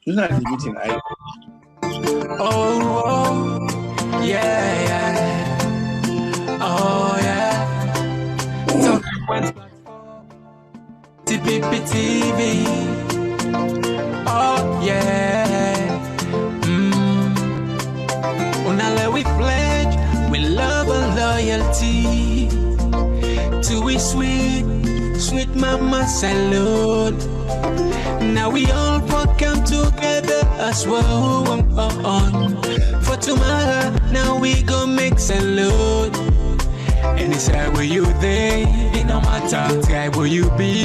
It's not limiting. Oh, yeah, yeah. Oh, yeah. Talking points platform. TPP TV. Oh, yeah. Unale we pledge, we love and loyalty. To we sweet, sweet mama salute. Now we all come together as well. For tomorrow, now we go make salute. Any side where you there, it no matter. Sky where you be,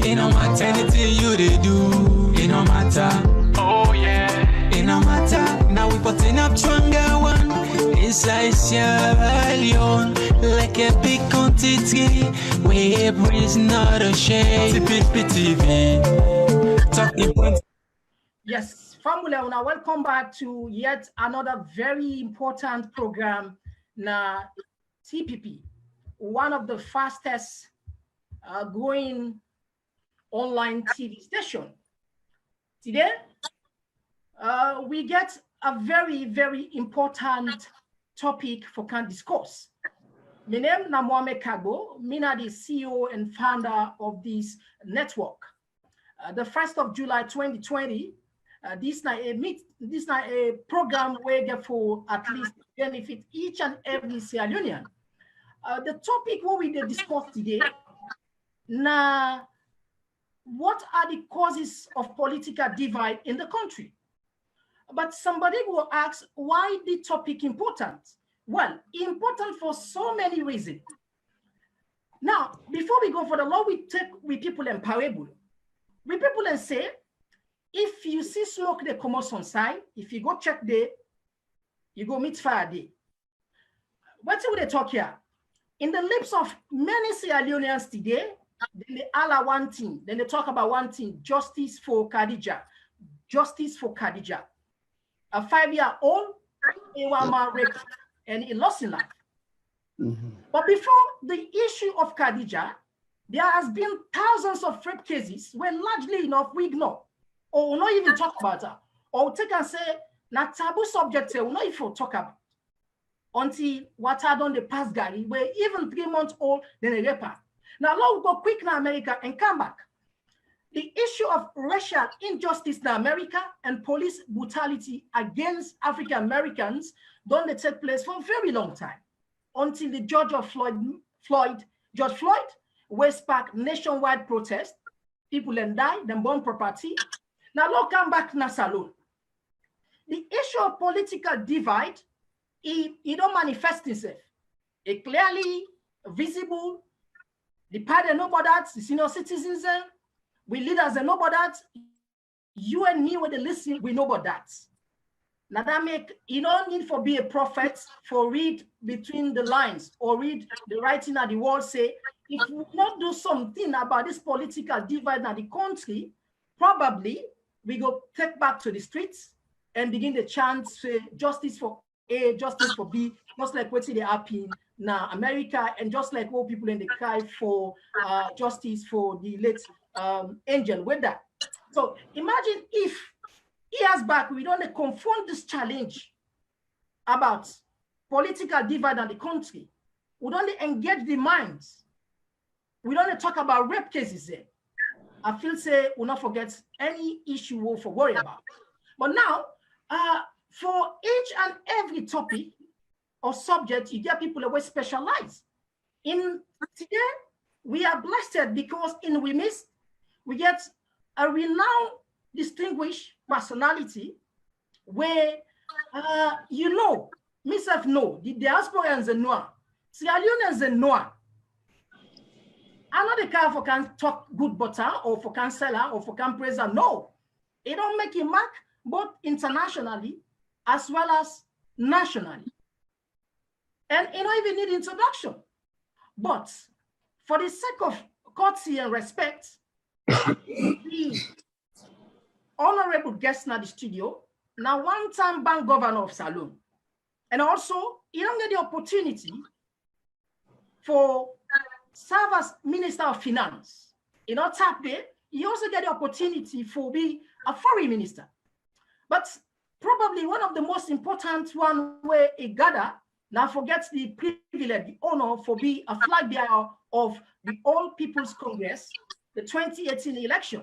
it no matter. Anything you they do, it no matter. Oh yeah, it no matter. Now we putting up stronger one inside Sierra Leone, like a big quantity. Where breeze not a shade. TPP TV. Yes, Famula, now welcome back to yet another very important program na TPP, one of the fastest growing online TV station. Today, we get a very, very important topic for can discuss. My name is Mathew Kagbo. I'm the CEO and founder of this network. The 1st of July 2020, this is a program where get for at least benefit each and every Sierra Leonean. The topic what we discuss today, now what are the causes of political divide in the country? But somebody will ask, why the topic important? Well, important for so many reasons. Now, before we go for the law, we take with people and parable. We people and say, if you see smoke, they come out on side. If you go check there, you go meet fire there. What do they talk here? In the lips of many Sierra Leoneans today, they all are one thing. Then they talk about one thing: justice for Khadija, justice for Khadija. A 5-year-old, he was married and he lost his life. But before the issue of Khadija, there has been thousands of rape cases where largely enough we ignore or will not even talk about her, or take and say, na taboo subject will not even talk about until what had done the past Gary, where even 3 months old, then a raper. Now, let's go quick in America and come back. The issue of racial injustice in America and police brutality against African Americans don't take place for a very long time until the George Floyd, West Park nationwide protest, people then die, then burn property. Now let's come back to Salon. The issue of political divide, it don't manifest itself. It clearly visible. The party know about that, the senior citizens, we leaders know about that. You and me, when they listen, we know about that. Now that make, you don't need for be a prophet for read between the lines or read the writing at the wall say, if we not do something about this political divide in the country, probably we go take back to the streets and begin the chant justice for A, justice for B, just like what's they happen now America, and just like all people in the cry for justice for the late Angel with that. So imagine if years back we don't confront this challenge about political divide in the country, we don't engage the minds. We don't talk about rape cases there. I feel say we'll not forget any issue we'll worry about. But now, for each and every topic or subject, you get people that will specialize. In today, we are blessed because in WIMIS, we get a renowned, distinguished personality where, you know, myself know, the diasporans and Noah, Sierra Leoneans and Noah. I'm not the guy for can talk good butter or for can seller or for can praiser. No, it don't make a mark both internationally as well as nationally. And it don't even need introduction. But for the sake of courtesy and respect, the honorable guest in the studio, now one-time bank governor of Salon. And also, he don't get the opportunity for serve as Minister of Finance. You know, tap there, you also get the opportunity for be a foreign minister. But probably one of the most important one where a gather now forgets the privilege, the honor for being a flag bearer of the All People's Congress, the 2018 election.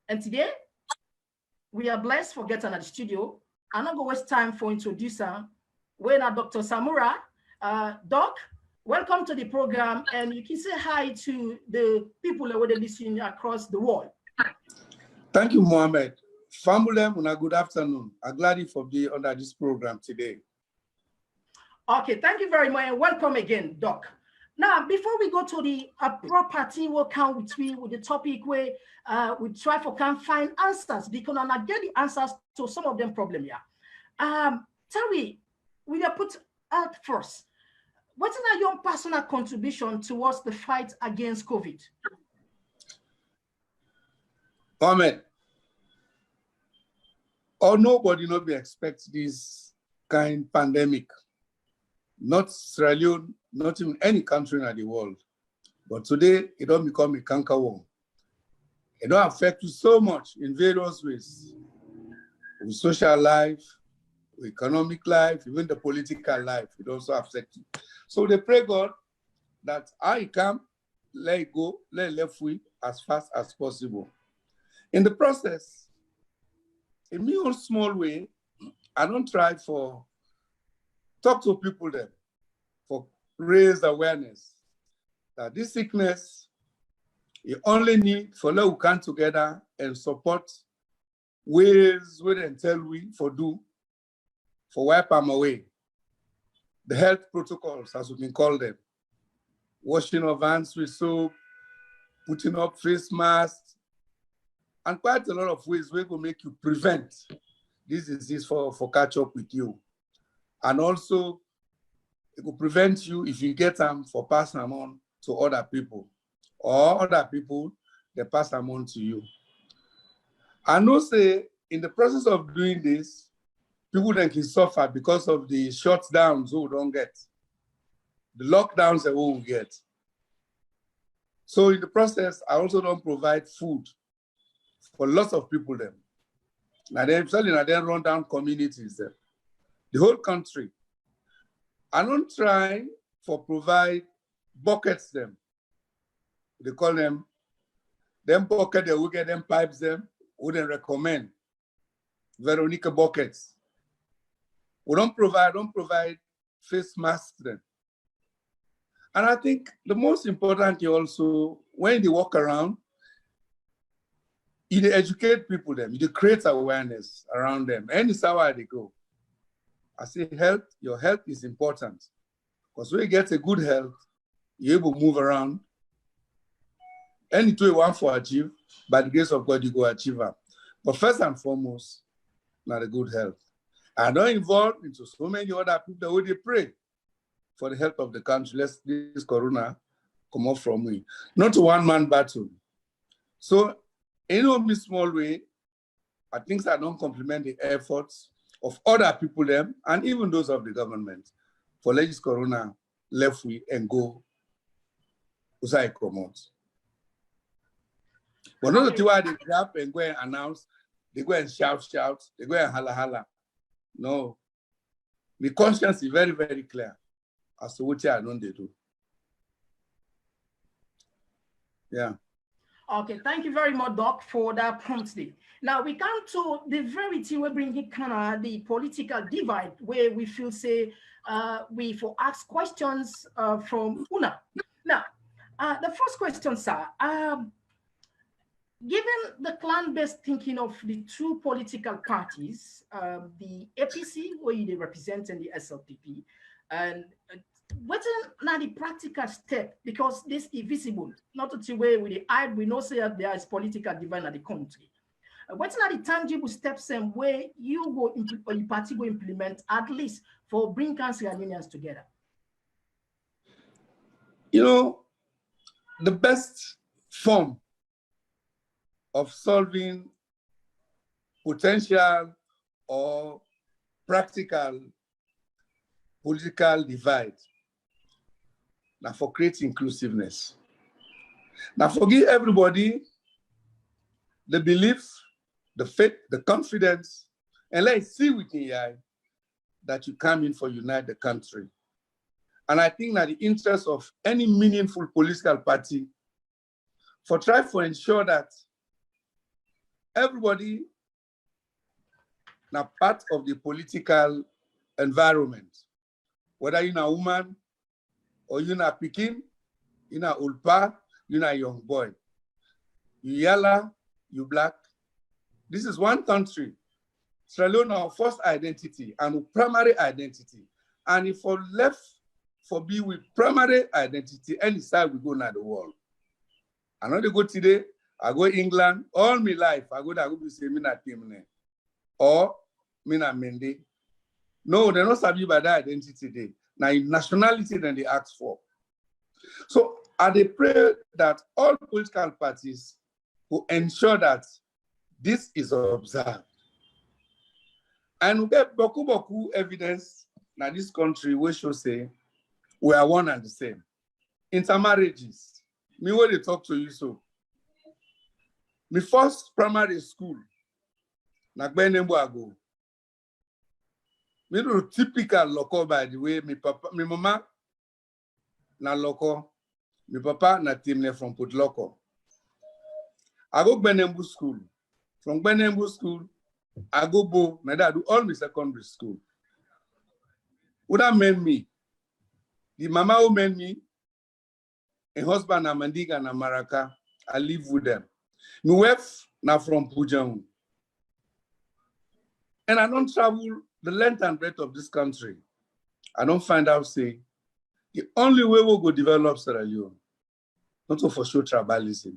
And today, we are blessed for getting at the studio. I'm not going to waste time for introducer. We're now Dr. Samura. Doc, welcome to the program, and you can say hi to the people that are listening across the world. Thank you, Mohammed. Famulem, una good afternoon. I'm glad for being under this program today. Okay, thank you very much, and welcome again, Doc. Now, before we go to the property, we'll count with the topic where we try to find answers, because I'm not getting answers to some of them problem here. Tell me, we will put out first. What is your personal contribution towards the fight against COVID? Mohammed, nobody not be expect this kind of pandemic. Not Sierra Leone, not even any country in the world. But today, it don't become a canker worm. It don't affect you so much in various ways. With social life, with economic life, even the political life, it also affects you. So they pray God that I can let it go, let it left free as fast as possible. In the process, in my own small way, I don't try for talk to people then, for raise awareness that this sickness, you only need for let we come together and support ways we then tell we for do, for wipe them away. The health protocols, as we can call them, washing of hands with soap, putting up face masks, and quite a lot of ways we will make you prevent this disease for catch up with you. And also, it will prevent you if you get them for pass them on to other people, or other people, they pass them on to you. I know say, in the process of doing this, people then can suffer because of the shutdowns we don't get, the lockdowns that we will get. So in the process, I also don't provide food for lots of people then. Now they're selling, now they run down communities then. The whole country. I don't try for provide buckets them. They call them bucket, they will get them pipes them, wouldn't recommend Veronica buckets. We don't provide face masks then. And I think the most important is also when they walk around, you educate people them, you create awareness around them. Any somewhere they go. I say health, your health is important. Because when you get a good health, you're able to move around. Anything you want to achieve, by the grace of God, you go achieve it. But first and foremost, not a good health. I don't involve into so many other people that they pray for the health of the country. Let this corona come off from me. Not a one-man battle. So in a small way, I think I don't compliment the efforts of other people them, and even those of the government, for let this corona left we and go usai come out. But not the why they grab and go and announce, they go and shout, they go and holla. No. The conscience is very, very clear as to what I don't do. Yeah. Okay, thank you very much, Doc, for that promptly. Now we come to the verity we're bringing kind of the political divide where we feel say we for ask questions from Una. Now, the first question, sir, given the clan-based thinking of the two political parties, the APC, where they represent, and the SLPP, and what's now the practical step, because this is visible, not to way with the eye, we know say that there is political divide in the country. What's now the tangible steps and where you go or your party go implement, at least for bring council and unions together? You know, the best form of solving potential or practical political divide now for create inclusiveness. Now forgive everybody the belief, the faith, the confidence And let's see with the eye that you come in for unite the country. And I think that the interest of any meaningful political party for try to ensure that everybody now part of the political environment, whether you're a woman or you're a Pekin, you're a old pa, you're a young boy. You yellow, you black. This is one country. Sierra Leone, our first identity and primary identity. And if we left for be with primary identity, any side we go now the world. I know they go today, I go England, all my life, I go be say, me not Timne, or me not Mende. No, they're not sabi by that identity today. Now, nationality then they ask for. So, I they pray that all political parties will ensure that this is observed. And we get boku evidence in this country which should say we are one and the same. Intermarriages. Me when they talk to you so. My first primary school, na Gbenembo ago. Me do typical local by the way. My papa, my mama na local. My papa na Timne from Port Local. I go Gbenembo school. From Gbenembo school, I go Bo. My dad do all my secondary school. Who that meant me? The mama who meant me, a husband na Mandiga na Maraka, I live with them. My wife na from Pujang. And I don't travel the length and breadth of this country. I don't find out say the only way we go develop Sierra Leone, not to for sure tribalism.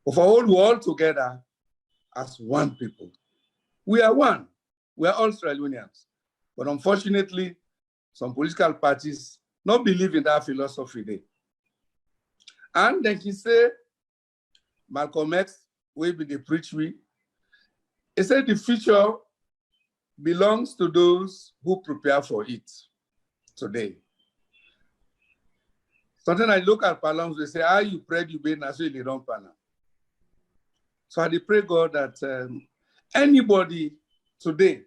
But for all we all together as one people. We are one. We are all Sierra Leoneans. But unfortunately, some political parties don't believe in that philosophy there. And then he said, Malcolm X, will be the preach we. He said the future belongs to those who prepare for it today. Sometimes I look at Palams, they say, ah, you prayed, you been, so you don't pana. So I pray God that anybody today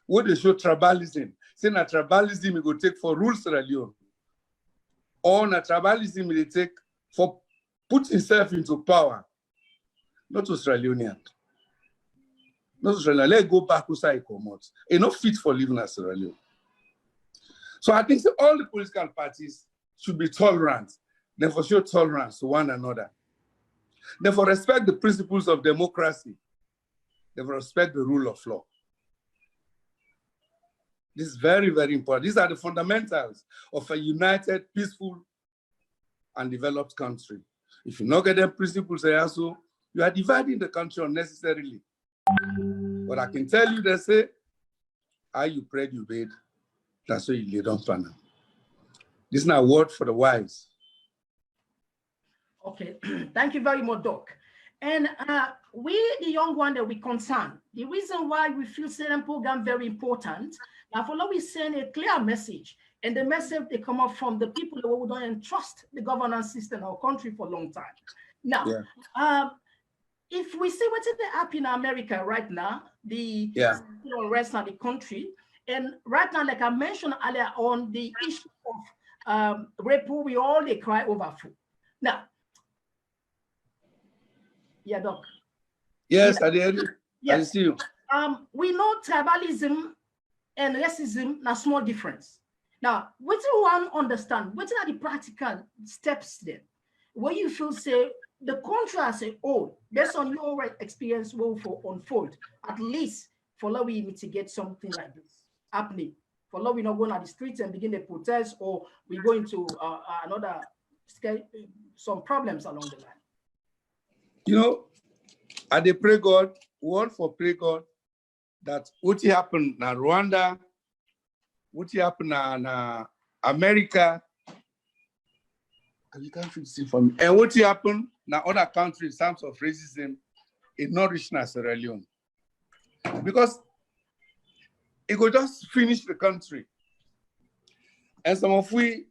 would show tribalism, say na tribalism you go take for rule Sierra Leone, or na tribalism they take for put himself into power, not to Sierra Leonean. Not to Sierra Leone. Let's go back to say Komon-Tok. It's not fit for living as Sierra Leone. So I think all the political parties should be tolerant. They for show tolerance to one another. They for respect the principles of democracy. They for respect the rule of law. This is very, very important. These are the fundamentals of a united, peaceful, and developed country. If you not get them principles, also, you are dividing the country unnecessarily. But I can tell you, they say, how you prayed, you made. That's why you lay down for now. This is not a word for the wise. Okay, thank you very much, Doc. And we, the young one that we concern, the reason why we feel certain program very important, now for we send a clear message, and the message they come up from the people who don't entrust the governance system of our country for a long time. Now, if we see what's happening in America right now, the rest of the country, and right now, like I mentioned earlier on, the issue of rape, we all they cry over food. Now, yeah, Doc. Yes, I did. Yes. I see you. We know tribalism and racism are small difference. Now, what do you want to understand? What are the practical steps then? Where you feel say the country as a whole, based on your own experience, will unfold, at least for how we mitigate something like this happening. For how we not go on the streets and begin to protest, or we go into some problems along the line. You know, I dey pray God, word for pray God, that what happened in Rwanda, what happened in America, you can't fix it for me, and what happened in other countries in terms of racism, is not reaching Sierra Leone. Because it could just finish the country. And some of we,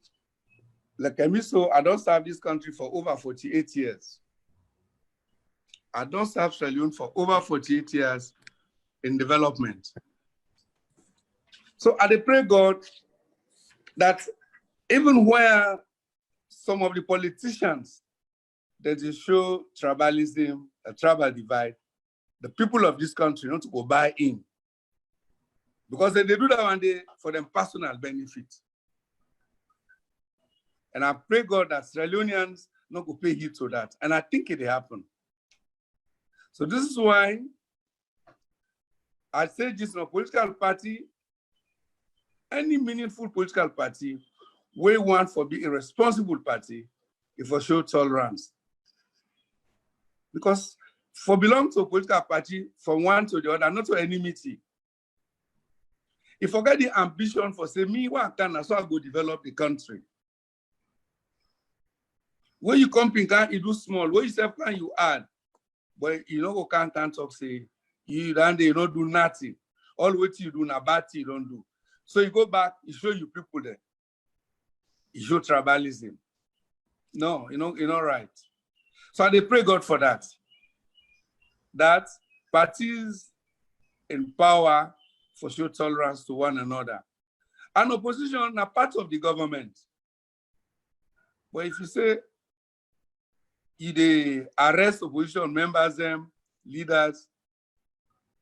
like Emiso, I don't serve this country for over 48 years. I don't serve Sierra Leone for over 48 years. in development. So I pray God that even where some of the politicians that they show tribalism, a tribal divide, the people of this country not to go buy in. Because they do that one day for them personal benefit. And I pray God that Sierra Leoneans not go pay heed to that. And I think it will happen. So this is why I say this in a political party, any meaningful political party, we want for be a responsible party if for show tolerance. Because for belong to a political party, from one to the other, not to enmity. If I get the ambition for say, me, what can so I go develop the country. When you come in, you do small. When you say, can you add? But you know, can't talk, say, you don't do nothing. All what you do, na bad thing you don't do. So you go back, you show you people there. You show tribalism. No, you're not right. So I pray God for that. That parties in power for show tolerance to one another. And opposition are part of the government. But if you say, they arrest opposition members, them, leaders,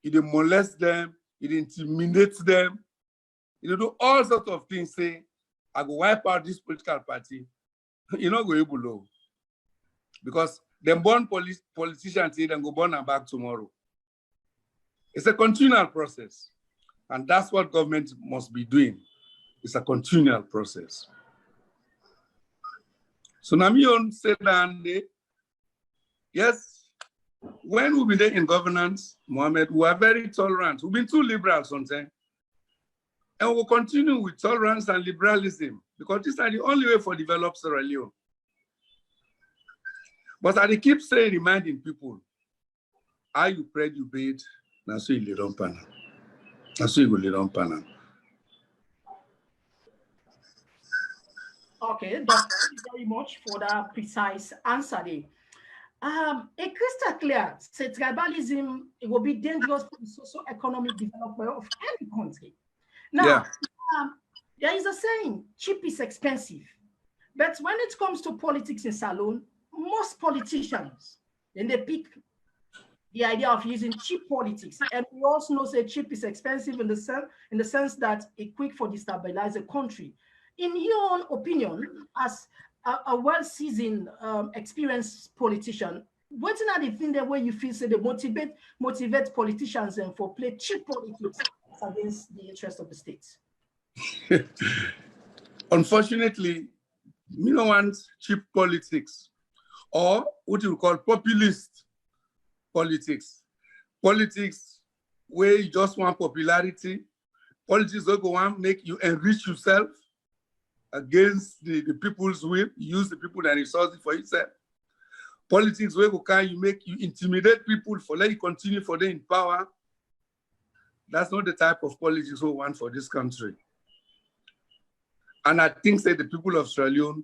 they molest them, they intimidate them, they do all sorts of things, say, I go wipe out this political party, you're not going below. Because them born politicians say them go born and back tomorrow. It's a continual process. And that's what government must be doing. It's a continual process. So Namion said that, yes, when we've been there in governance, Mohammed, we are very tolerant. We've been too liberal sometimes. And we'll continue with tolerance and liberalism because these are the only way for developed Sierra Leone. But I keep saying, reminding people, how you prayed, you bathe, now so you lay down panel. Now so you go lay down panel. Okay, thank you very much for that precise answer there. A crystal clear, say tribalism, it will be dangerous for the socio-economic development of any country. Now, there is a saying, cheap is expensive. But when it comes to politics in Salone, most politicians, then they pick the idea of using cheap politics. And we also know that cheap is expensive in the sense that it's quick for destabilize a country. In your own opinion, as a well-seasoned, experienced politician, what's another thing that where you feel say they motivate politicians and for play cheap politics against the interest of the states? Unfortunately, we don't want cheap politics or what you call populist politics. Politics where you just want popularity, politics where you want to make you enrich yourself against the people's will, use the people and resources for yourself. Politics where you make you intimidate people for let you continue for them in power. That's not the type of politics we want for this country. And I think that the people of Sierra Leone,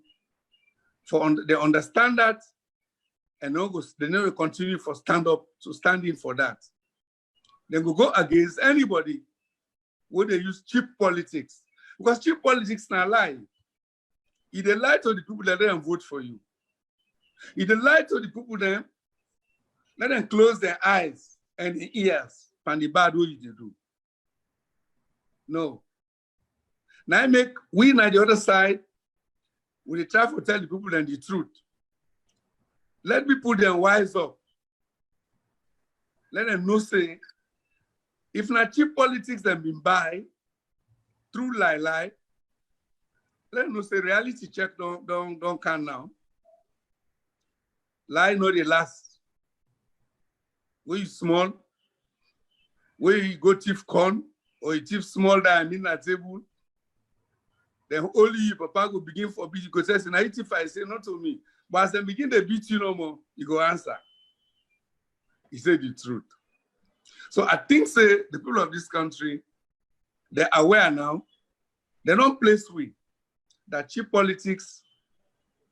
they understand that, and they never continue for standing for that. They will go against anybody where they use cheap politics. Because cheap politics is not lie. If they lie to the people that don't vote for you. If they lie to the people then, let them close their eyes and ears and the bad way they do. No. Now we on the other side, we try to tell the people then the truth. Let people then wise up. Let them know say, if not cheap politics then been by, through lie, let them know say reality check don't can now. Lie no they last. Where you small, where you go thief corn, or you thief small diamond at table, then only you, Papa, will begin for beat you. Go say, now if I say not to me, but as they begin to beat you no more, you go answer. He said the truth. So I think say the people of this country, they're aware now. They don't place with that cheap politics,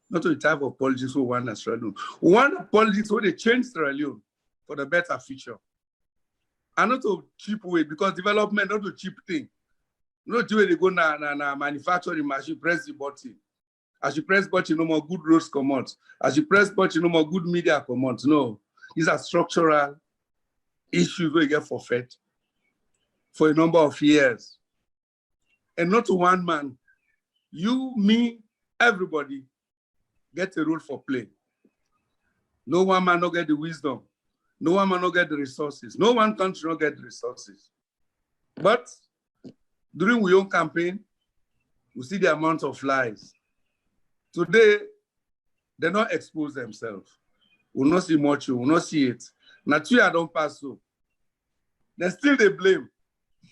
not the type of politics we want in Sierra Leone. We want politics where they change Sierra Leone for the better future. and not a cheap way, because development not a cheap thing. Not the way they go na manufacturing machine, press the button. As you press button, no more good roads come out. As you press button, no more good media come out. No, these are structural issues where you get forfeit for a number of years. And not to one man. You, me, everybody get a role for play. No one man not get the wisdom. No one man not get the resources. No one country not get the resources. But during our own campaign, we see the amount of lies. Today, they not expose themselves. We not see much, we not see it. Now, 2 years don't pass so. Then still they blame.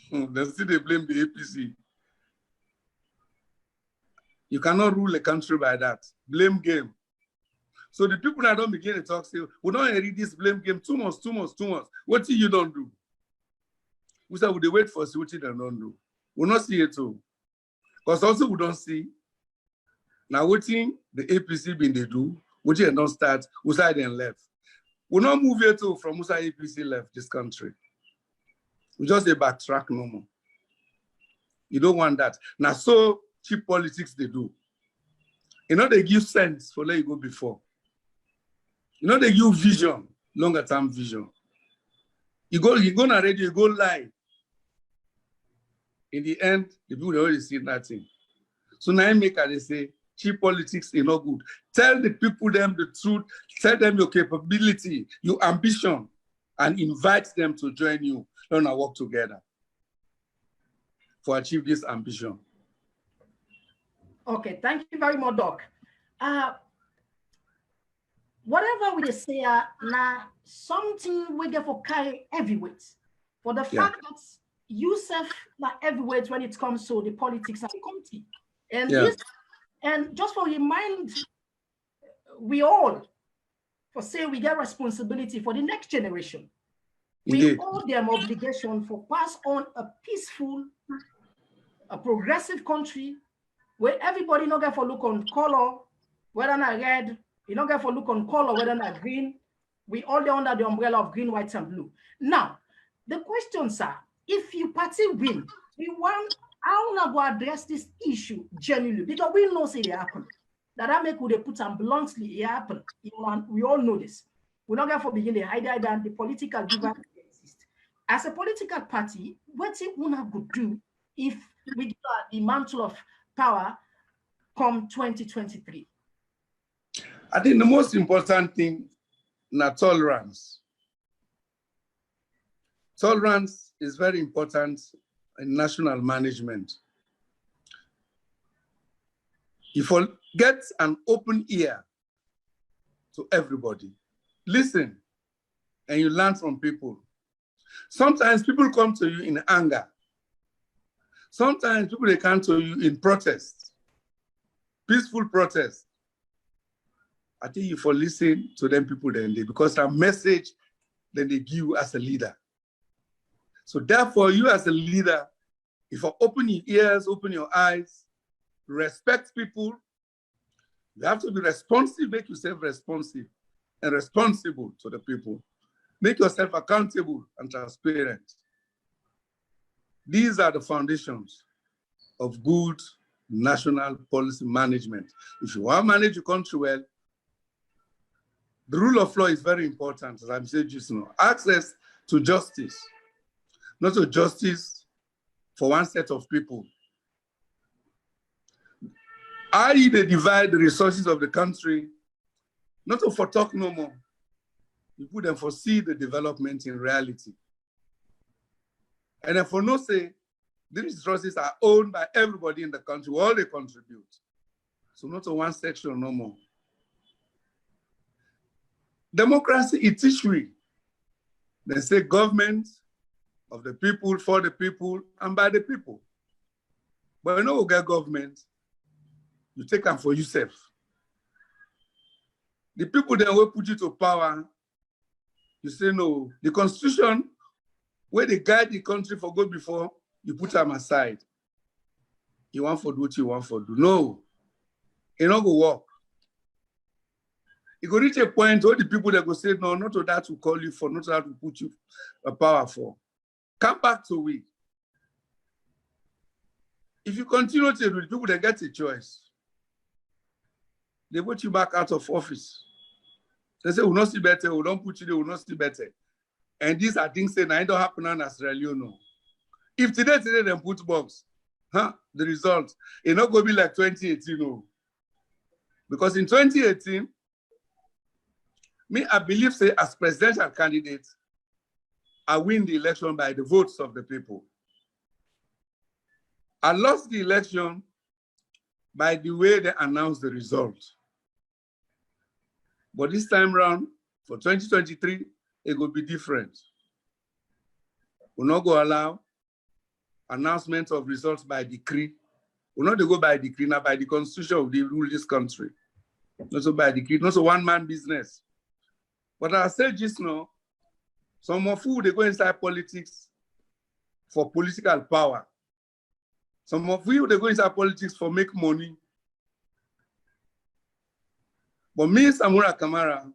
Then still they blame the APC. You cannot rule a country by that. Blame game. So the people that don't begin to talk say, we don't read this blame game 2 months. What do you don't do? We say, we wait for what you don't do. We not see it too. Because also we don't see. Now waiting the APC been they do, what you don't start, we say then left. We not move here too from Musa APC left this country. We just a backtrack no more. You don't want that. Now so cheap politics they do. You know they give sense for let you go before. You know they give vision, longer term vision. You go on radio, you go live. In the end, the people already see nothing. So now they say cheap politics is not good. Tell the people them the truth, tell them your capability, your ambition, and invite them to join you. Learn and work together for achieve this ambition. Okay, thank you very much, Doc. Whatever we say, now something we get for carry heavyweight. For the fact that you self not heavyweight when it comes to the politics of the country. And this, and just for remind we all, for say we get responsibility for the next generation. We owe them obligation for pass on a peaceful, a progressive country where everybody not get for look on color, whether not red, you don't get for look on color, whether not green. We all are under the umbrella of green, white, and blue. Now, the questions are, if you party win, we want how not go address this issue genuinely, because we know say it happen. That make would they put them bluntly, it happen. We all know this. We're not going to begin the hide than the political divide exist. As a political party, what it would have to do if we get the mantle of power come 2023? I think the most important thing is tolerance. Tolerance is very important in national management. If you get an open ear to everybody, listen, and you learn from people. Sometimes people come to you in anger. Sometimes people they come to you in protest, peaceful protest. I think you for listen to them people then they, because a message that they give you as a leader. So therefore, you as a leader, if you open your ears, open your eyes, respect people, you have to be responsive, make yourself responsive and responsible to the people. Make yourself accountable and transparent. These are the foundations of good national policy management. If you want to manage your country well, the rule of law is very important, as I'm saying just now. Access to justice, not to justice for one set of people. I.e. they divide the resources of the country, not to for talk no more. You put them for see the development in reality. And then for no say, these resources are owned by everybody in the country, all they contribute. So not to one section no more. Democracy is issue. They say government of the people, for the people, and by the people. But you know we get government, you take them for yourself. The people then will put you to power. You say no. The constitution, where they guide the country for good before, you put them aside. You want for do what you want for do. No, it not go work. You go reach a point where the people that go say no, not to that to call you for, not to that to put you a power for. Come back to we. If you continue to do it, people, they get a choice. They put you back out of office. They say, we'll not see better, we don't put you there, we'll not see better. And these are things saying, I don't happen on Australia, no. If today they put box, the result, it's not going to be like 2018, no. Because in 2018, I believe, say, as presidential candidate, I win the election by the votes of the people. I lost the election by the way they announced the result. But this time around, for 2023, it will be different. We'll not go allow announcement of results by decree. We'll not go by decree, now by the constitution of the rule this country. Not so by decree, not so one-man business. But I said just now, some of you, they go inside politics for political power. Some of you, they go inside politics for make money. But me, Samura Kamara,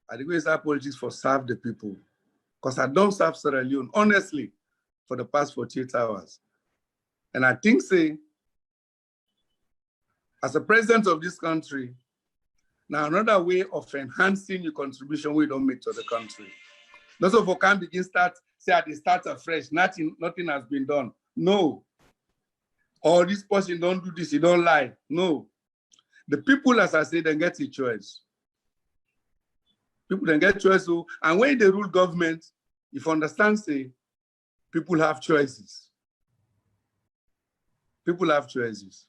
I go inside politics for serve the people. Because I don't serve Sierra Leone, honestly, for the past 48 hours. And I think, say, as a president of this country, now another way of enhancing your contribution we don't make to the country. Not so for can begin start, say at the start afresh, nothing has been done. No. Or this person don't do this, he don't lie. No. The people, as I say, they get a choice. People then get choice. And when they rule government, if you understand, say, people have choices. People have choices.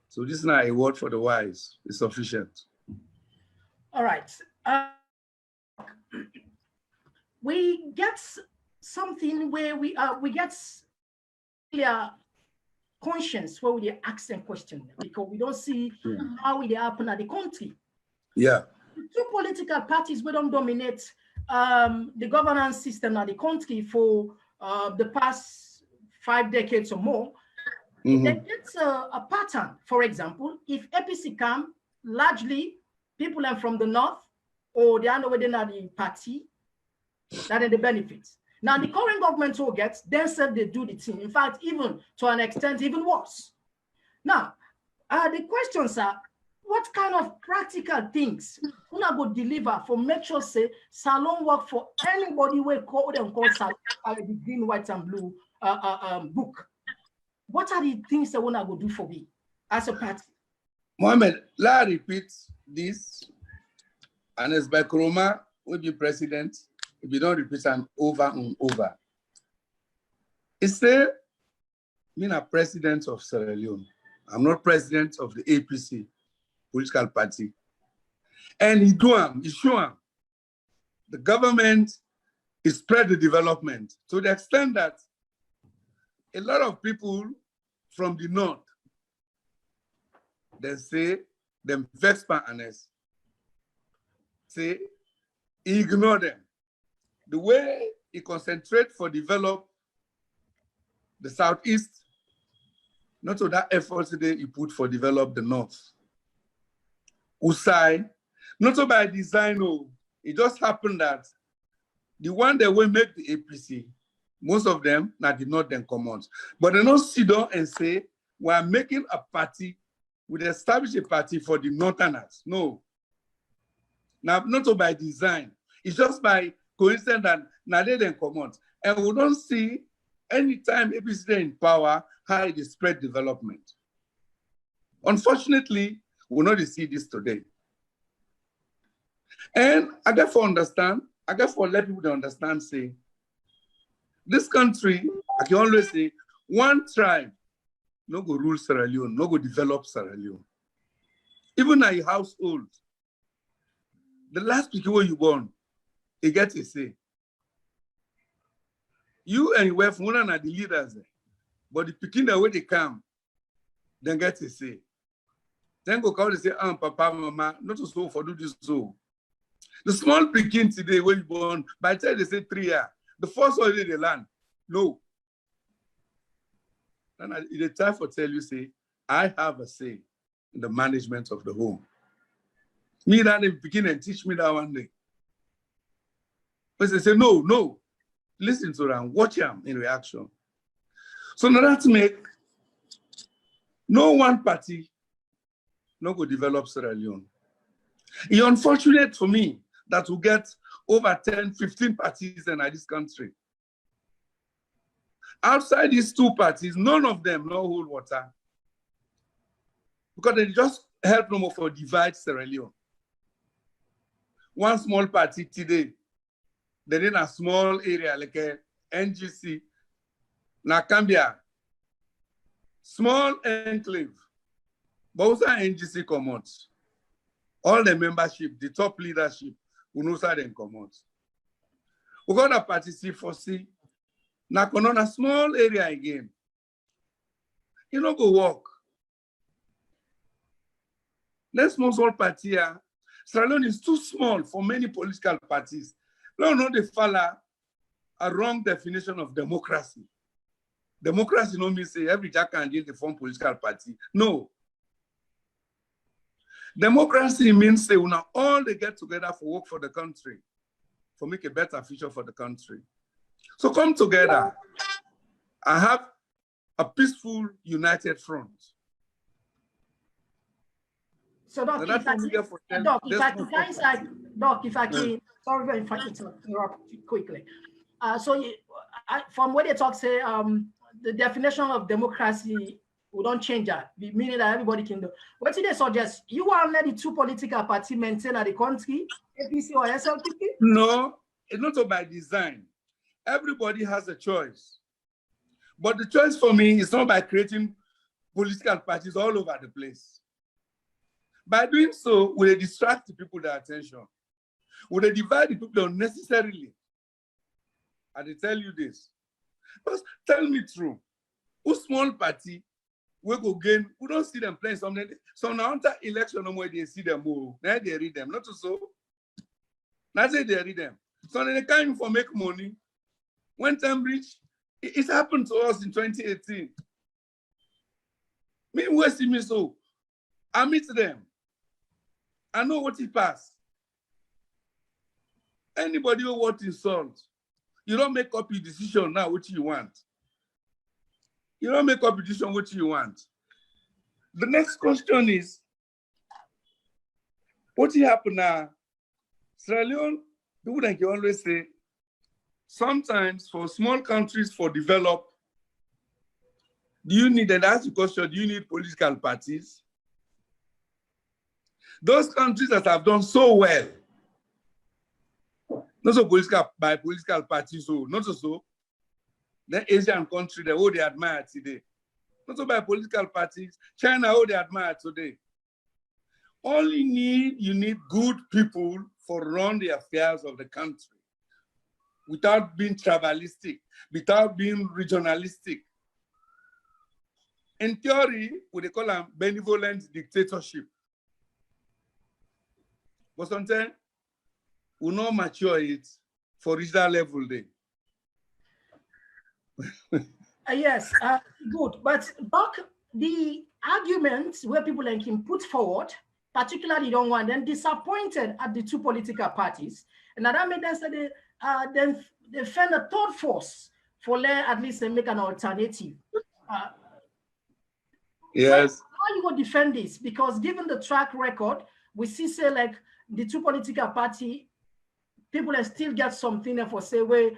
So this is not a word for the wise. It's sufficient. All right. We get something where we get clear conscience where we ask them questions because we don't see how it happen at the country. Yeah. Two political parties we don't dominate the governance system of the country for the past 5 decades or more. Then it's a pattern. For example, if APC come, largely people are from the north or they are within the party, that are the benefits. Now the current government will get, then said they do the thing. In fact, even to an extent, even worse. Now, the questions are, what kind of practical things una go deliver for make sure say salon work for anybody we call them called salon, the green, white, and blue book? What are the things that una go do for me as a party? Mohammed, let me repeat this. And as by Kuroma will be president, if you don't repeat them over and over. It's say, I'm a president of Sierra Leone. I'm not president of the APC political party. And he show him. The government is spread the development to the extent that a lot of people from the north, they say, them vex partners, say, ignore them. The way he concentrates for develop the southeast, not to that effort today he put for develop the north. Usai, not so by design, it just happened that the one that will make the APC, most of them now did not then come out. But they don't sit down and say, we are making a party, we establish a party for the northerners. No. Now, not so by design. It's just by coincidence that now they then come out. And we don't see any time APC in power, how it is spread development. Unfortunately, we not see this today. And I therefore understand, I therefore let people to understand, say, this country, I can always say, one tribe, no go rule Sierra Leone, no go develop Sierra Leone. Even at your household, the last people where you born, you get to say, you and your wife, one are the leaders, but the picking the way they come, then get to say. Then go come and say, Papa, Mama, not to so for do this so. The small picking today, when you born, by the time they say 3 years, the first one they land. No. And it's time for tell you, say, I have a say in the management of the home. Me that they begin and teach me that one day. But they say, no. listen to them, watch them in reaction. So now that make no one party no go develop Sierra Leone. It's unfortunate for me that we get over 10, 15 parties in this country. Outside these two parties, none of them no hold water. Because they just help no more for divide Sierra Leone. One small party today, they're in a small area like a NGC, Nakambia, small enclave. But also NGC come out. All the membership, the top leadership, who knows how they come out. We got a party C4C. Now, on a small area again. You don't go walk. Let's small party here. Sierra Leone is too small for many political parties. No, they follow a wrong definition of democracy. Democracy no means say every Jack can deal the form political party. No. Democracy means say we all they get together for work for the country, for make a better future for the country. So come together and have a peaceful, united front. So, Doc, if I can, sorry if I interrupt quickly. From what they talk, say, the definition of democracy, we don't change that, meaning that everybody can do. What do they suggest? You want to let the two political parties maintain at the country, APC or SLPP? No, it's not by design. Everybody has a choice. But the choice for me is not by creating political parties all over the place. By doing so, will they distract the people their attention? Will they divide the people unnecessarily? And they tell you this. Because tell me true, who small party we go gain, we don't see them playing something. So now after election, no more they see them more. Now they read them, not so. Now they read them. So they can't for make money. When time reach, it happened to us in 2018. Me, where see me so? I meet them. I know what he passed. Anybody who wants insult, you don't make up your decision now what you want. You don't make up your decision what you want. The next question is, what will happen now? Sierra Leone, people like you always say, sometimes for small countries for develop, do you need, and ask the question, do you need political parties? Those countries that have done so well, not so political by political parties, so not so. The Asian country, they all they admire today. Not so by political parties. China, all they admire today. Only you need good people for run the affairs of the country without being tribalistic, without being regionalistic. In theory, what they call them benevolent dictatorship. But sometimes we not mature it for regional level there. Yes, good. But Doc, the arguments where people like him put forward, particularly don't want them disappointed at the two political parties, and that made them say they find a third force for at least make an alternative. Yes. How you will defend this? Because given the track record, we see say like the two political party people still get something for say where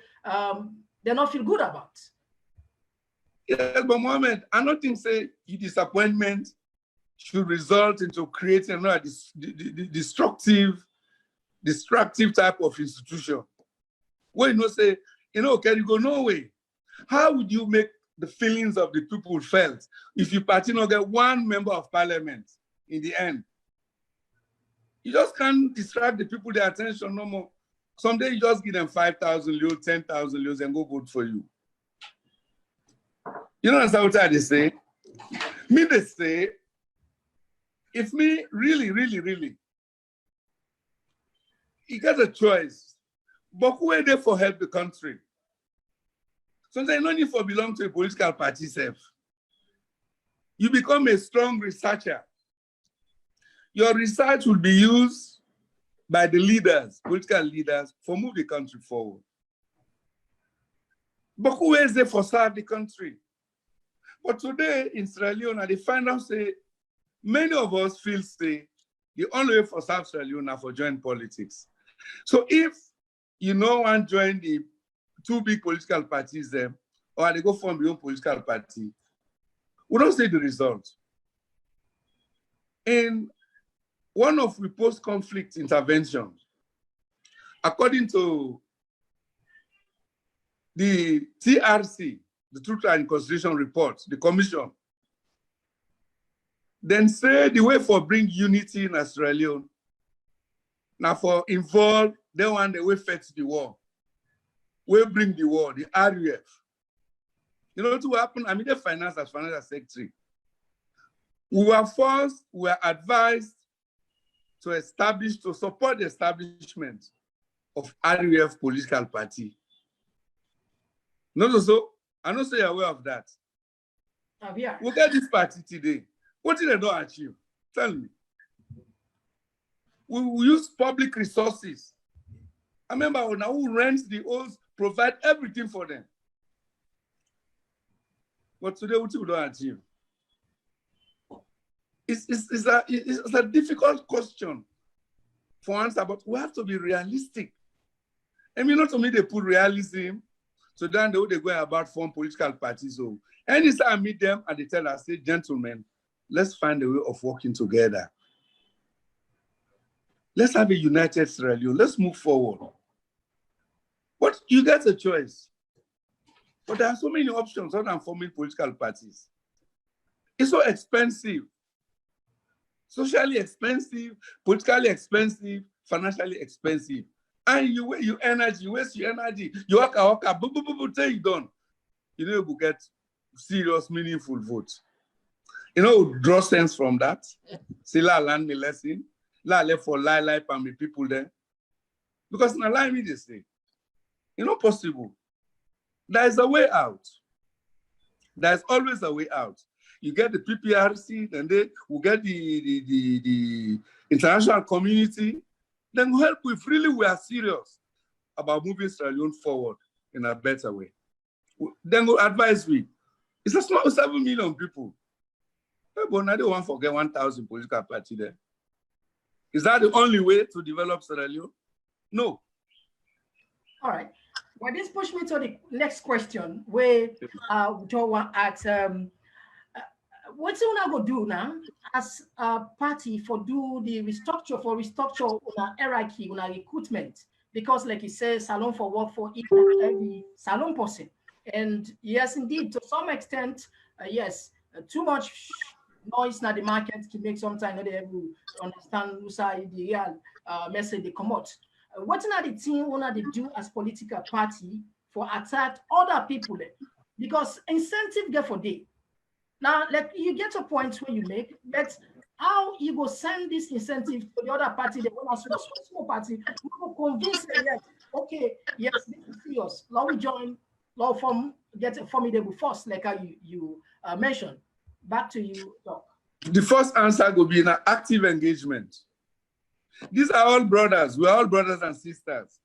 they not feel good about. Yes, but Mohammed, I don't think say your disappointment should result into creating another destructive type of institution. Where say, can you go no way? How would you make the feelings of the people felt if your party not get one member of parliament in the end? You just can't distract the people their attention no more. Someday you just give them 5,000 leo, 10,000 leos and go vote for you. You know what they say? Me, they say, if me really, you get a choice, but who are there for help the country? Sometimes no need for belong to a political party self. You become a strong researcher. Your research will be used by the leaders, political leaders, for move the country forward. But who is there for serve the country? But today in Sierra Leone, they find out say, many of us feel say, the only way for South Sierra Leone now for join politics. So if you know and join the two big political parties there, or they go form their own political party, we don't see the result. In one of the post-conflict interventions, according to the TRC, the Truth and Reconciliation Report, the commission, then say the way for bring unity in Sierra Leone, now for involve, they want the way fix the war. We bring the war, the RUF. You know what happened? I mean, the finance as financial secretary. We were forced, we were advised to support the establishment of RUF political party. Not so, I'm not so you're aware of that. Yeah. We get this party today. What did they don't achieve? Tell me. We use public resources. I remember now who rents the halls, provide everything for them. But today, what we don't achieve? It's a difficult question for answer, but we have to be realistic. I mean, not to me they put realism, so then they go about form political parties. So anytime I meet them and they tell us, say, gentlemen, let's find a way of working together. Let's have a united Sierra Leone. Let's move forward. But you get a choice. But there are so many options other than forming political parties. It's so expensive. Socially expensive, politically expensive, financially expensive. And you waste your energy, you work, till you done. You know, you get serious, meaningful votes. You know, draw sense from that. See, la learn the lesson. La left for lie, and the people there. Because in a lie, me they say, it's not possible. There is a way out. There's always a way out. You get the PPRC, and then we'll get the international community. Then we'll help if really we are serious about moving Sierra Leone forward in a better way. Then we'll advise we. It's a small 7 million people. But now they won't forget 1,000 political party there. Is that the only way to develop Sierra Leone? No. All right. Well, this pushes me to the next question, where Joe asks, what's you going to do now as a party for do the restructure on a hierarchy, on a recruitment? Because like you say, salon for work for each and every salon person. And yes, indeed, to some extent, yes, too much noise in the market can make sometimes not able to understand who side the real message they come out. What are the thing wanna they do as political party for attract other people? Because incentive get for day. Now, like you get a point where you make, but how you go send this incentive to the other party, they want to small party, you go convince them, yes, okay, yes, this is serious. Now we join, law form, get a formidable force, like how you mentioned. Back to you, Doc. The first answer will be an active engagement. These are all brothers. We're all brothers and sisters.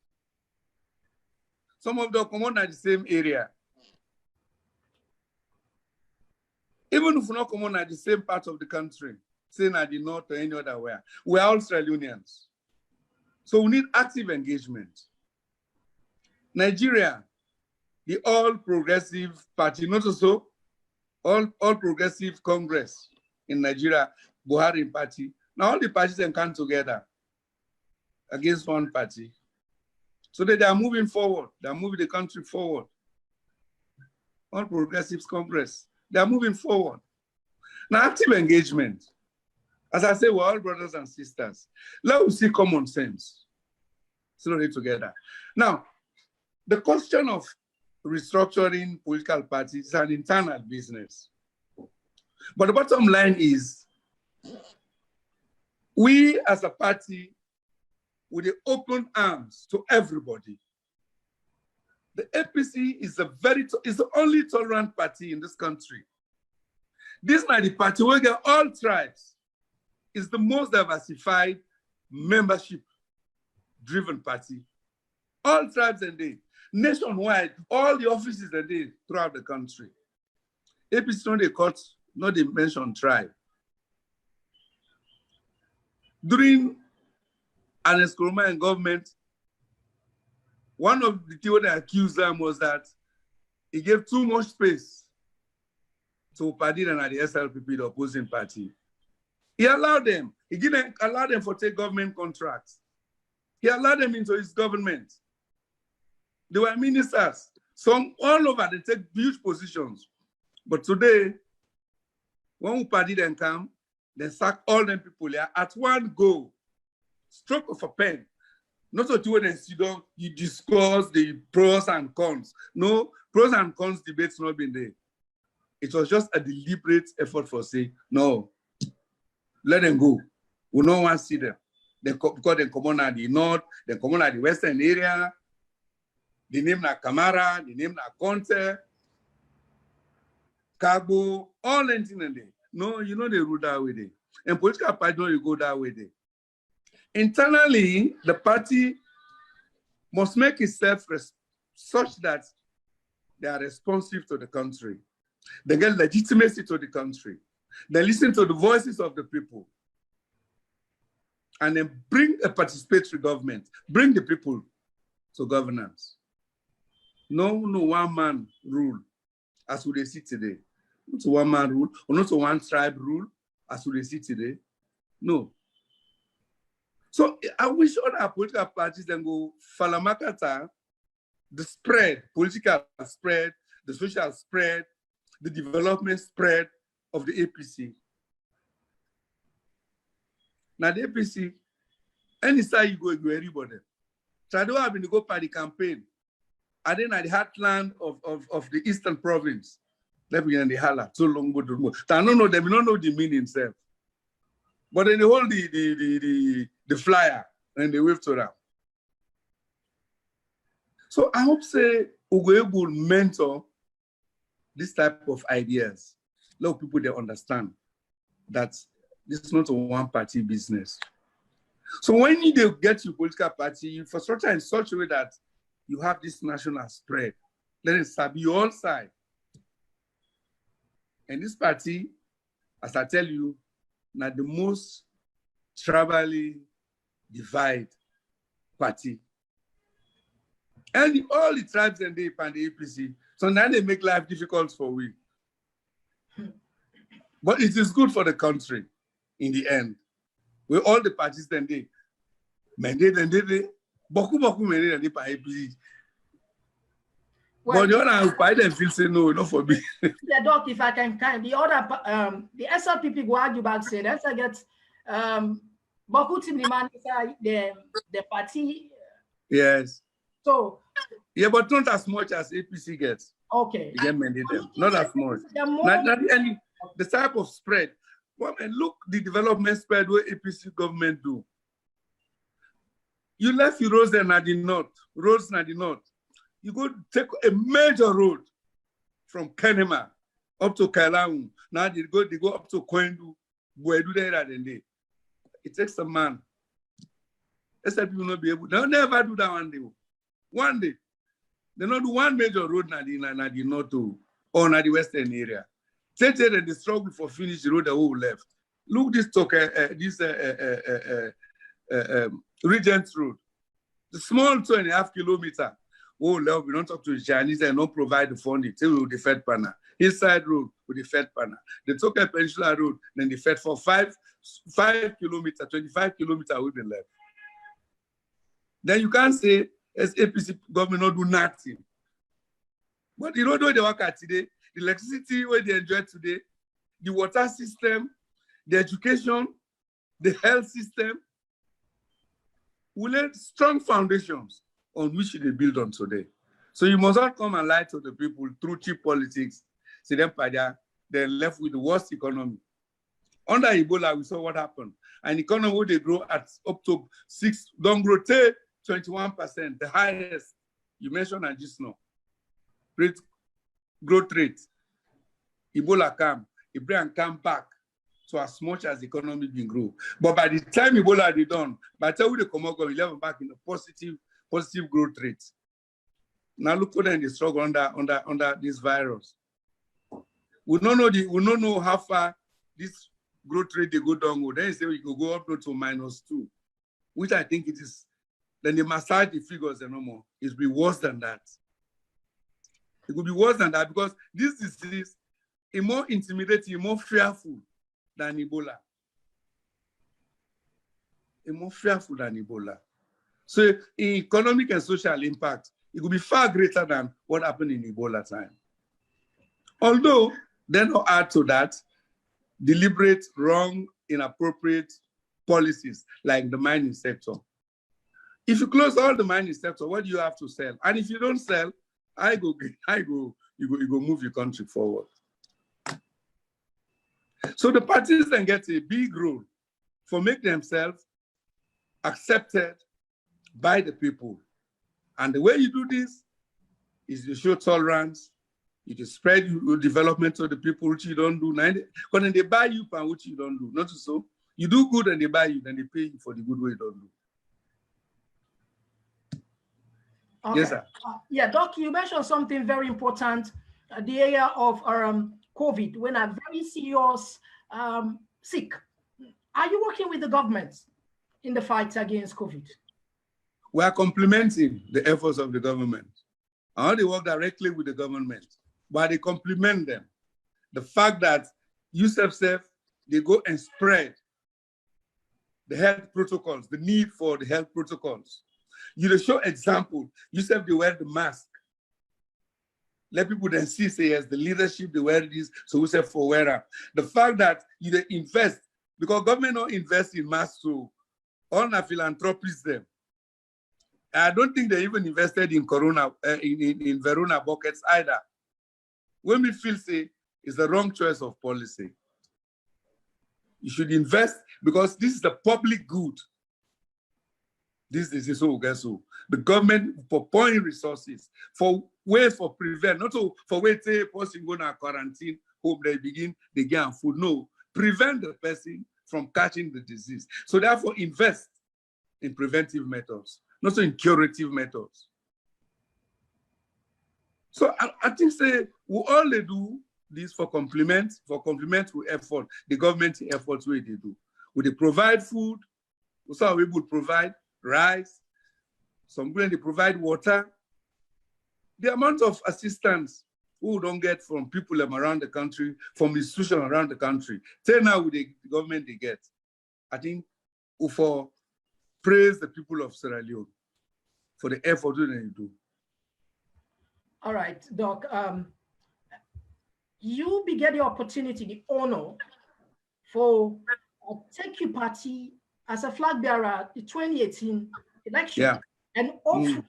Some of them come on at the same area. Even if we not come on at the same part of the country, saying at the north or any other where, we're all Sierra Leoneans. So we need active engagement. Nigeria, the All Progressive Party, not also All Progressive Congress in Nigeria, Buhari Party. Now all the parties can come together against one party. So they are moving forward. They are moving the country forward. All Progressives Congress, they are moving forward. Now active engagement. As I say, we're all brothers and sisters. Let us see common sense. Slowly together. Now, the question of restructuring political parties is an internal business. But the bottom line is, we as a party, with the open arms to everybody. The APC is the only tolerant party in this country. This is the party where get all tribes. Is the most diversified membership-driven party. All tribes and they, nationwide, all the offices and they throughout the country. APC not the court, not the mention tribe. During an Nkrumah government, one of the things they accused them was that he gave too much space to Padina and the SLPP, the opposing party. He allowed them. He didn't allow them to take government contracts. He allowed them into his government. They were ministers. Some all over, they take huge positions. But today, when Padina come, they sack all them people here at one go. Stroke of a pen. Not so you discuss the pros and cons. No, pros and cons debates not been there. It was just a deliberate effort for saying, no, let them go. We don't want to see them. Because they come on at the north, they come on at the western area. The name na Kamara, the name na Conte, Kabo, all anything in there. No, you know they rule that way there. And political party, no, you go that way there. Internally, the party must make itself such that they are responsive to the country. They get legitimacy to the country. They listen to the voices of the people. And then bring a participatory government. Bring the people to governance. No one man rule as we see today. Not a one man rule, or not a one tribe rule as we see today. No. So I wish other political parties then go falamakata, the spread, political spread, the social spread, the development spread of the APC. Now the APC, any side you go everybody. Trado have been to go party campaign. And then at the heartland of the Eastern Province, they begin the hala, so long go to move. I don't know, they don't know the meaning itself. But then they hold the flyer and they wave to them. So I hope say Ugoe will mentor this type of ideas. A lot of people they understand that this is not a one-party business. So when you get your political party, you infrastructure in such a way that you have this national spread. Let it be all sides. And this party, as I tell you, now the most tribally divided party. And all the tribes and the APC, so now they make life difficult for we. But it is good for the country in the end. With all the parties then they boku many they pa APC. But the other party them feel say no, not for me. Yeah, Doc, if I can the other the SLPP go argue back say that's I get boku team the party. Yes. So yeah, but not as much as APC gets. Okay. You get many them. Not as much. Not any the type of spread. Well, and look the development spread where APC government do. You left your roads there at the north, roads at the north. You go take a major road from Kenema up to Kailaung. Now they go up to Kwendu, Buedu there and day. It takes a man. SLP will not be able, they'll never do that one day. One day. They not do one major road na the north or na the western area. They struggle for finish the road that we left. Look this Regent Road. The small 2.5 kilometers. Oh, love, we don't talk to the Chinese and don't provide the funding. They will defend Pana. Hillside Road with the Fed Pana. They took a Peninsula Road, then they fed for 5 kilometers, 25 kilometers we've been left. Then you can't say as APC government not do nothing. But you don't know the work at today, the electricity where they enjoy today, the water system, the education, the health system, we laid strong foundations on which they build on today. So you must not come and lie to the people through cheap politics. See them, they're left with the worst economy. Under Ebola, we saw what happened. An economy where they grow at up to 6, don't grow 21%, the highest you mentioned and just now. Growth rate. Ebola come back to as much as the economy been grow. But by the time Ebola is done, by the time we come out, we level back in a positive positive growth rate. Now look for them, they struggle under this virus. We don't know how far this growth rate they go down. Then they say we could go up to -2, which I think it is. Then they massage the figures no more. It will be worse than that. It could be worse than that because this disease is more intimidating, more fearful than Ebola. It's more fearful than Ebola. So in economic and social impact, it will be far greater than what happened in Ebola time. Although, then I'll add to that, deliberate, wrong, inappropriate policies like the mining sector. If you close all the mining sector, what do you have to sell? And if you don't sell, you go move your country forward. So the parties then get a big role for make themselves accepted by the people. And the way you do this is you show tolerance, you just spread your development to the people, which you don't do. When they buy you, which you don't do. Not so. You do good and they buy you, then they pay you for the good way you don't do. Okay. Yes, sir. Yeah, Doc, you mentioned something very important, the area of COVID, when a very serious sick. Are you working with the government in the fight against COVID? We are complementing the efforts of the government. I only work directly with the government, but they complement them. The fact that UNICEF, they go and spread the health protocols, the need for the health protocols. You show example. UNICEF, they wear the mask. Let people then see, say, yes, the leadership, they wear this, so we say for wearer. The fact that you invest, because government don't invest in masks, so all the philanthropists them. I don't think they even invested in Corona, in Verona buckets either. When we feel, say, it's the wrong choice of policy. You should invest because this is the public good. This is so. The government for pouring resources, for ways for prevent, not so for ways say person go to quarantine, hope they begin, they get food. No, prevent the person from catching the disease. So therefore invest in preventive methods, not so in curative methods. So I think say we all they do this for complement to effort, the government efforts where they do. Would they provide food? Also we would provide rice, some people they provide water. The amount of assistance who don't get from people around the country, from institutions around the country, tell now with the government they get. I think we for praise the people of Sierra Leone for the effort that they do. All right, Doc. You be get the opportunity, the honor for a Take Party as a flag bearer at the 2018 election. Yeah. And hopefully,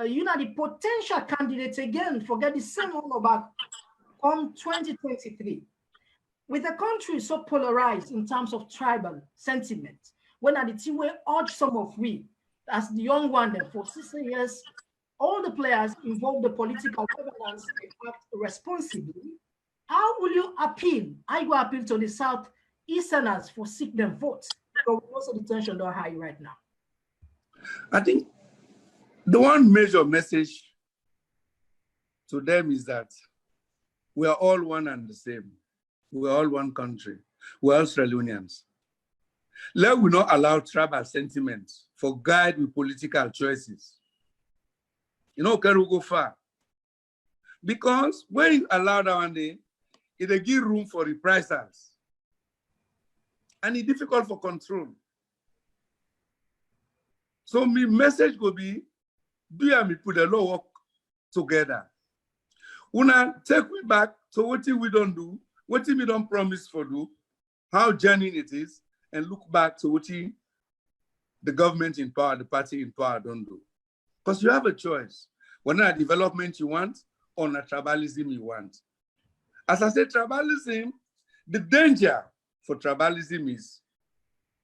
you know, the potential candidates again forget the same honor back come 2023. With the country so polarized in terms of tribal sentiment, when at the team will urge some of we, as the young one there for 60 years, all the players involved the political governance and act responsibly. How will you appeal? I go appeal to the Southeasterners for seek them votes. Because also the tension don't high right now. I think the one major message to them is that we are all one and the same. We are all one country. We are all Sierra Leoneans. Let we not allow tribal sentiments for guide with political choices. You know, can we go far? Because when you allow that one day, it give room for reprisals. And it's difficult for control. So my message will be, do and me put the law work together. Una take we back to what we don't do, what we don't promise for do, how genuine it is, and look back to what the government in power, the party in power don't do. Because you have a choice. Whether a development you want or a tribalism you want. As I said, tribalism, the danger for tribalism is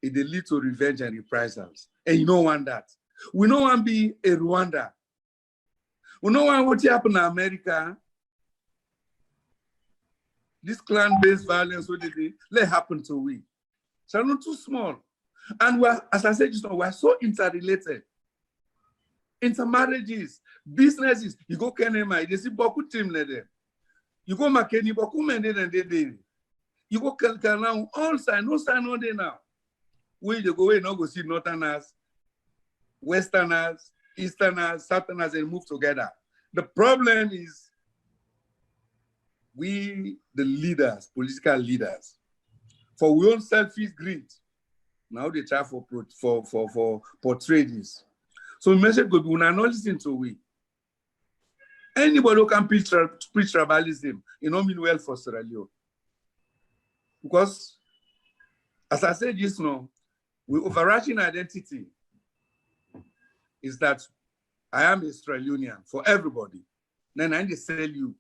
it leads to revenge and reprisals. And you don't want that. We don't want to be a Rwanda. We don't want what happened in America. This clan-based violence, what did it let happen to we? So not too small. And we're, as I said just now, we're so interrelated. intermarriages, businesses. You go Kenema, you see beaucoup team there. You go Makeni, beaucoup men there. You go Kalkanau, all sign, no sign on there now. Where you go, we not go see Northerners, Westerners, Easterners, Southerners, and move together. The problem is we, the leaders, political leaders, for we own selfish greed. Now they try for portray this. So message go be we not listen to we. Anybody who can preach tribalism, it don't mean well for Sierra Leone. Because, as I said just now, the overarching identity is that I am a Sierra Leonean for everybody. Then they sell you.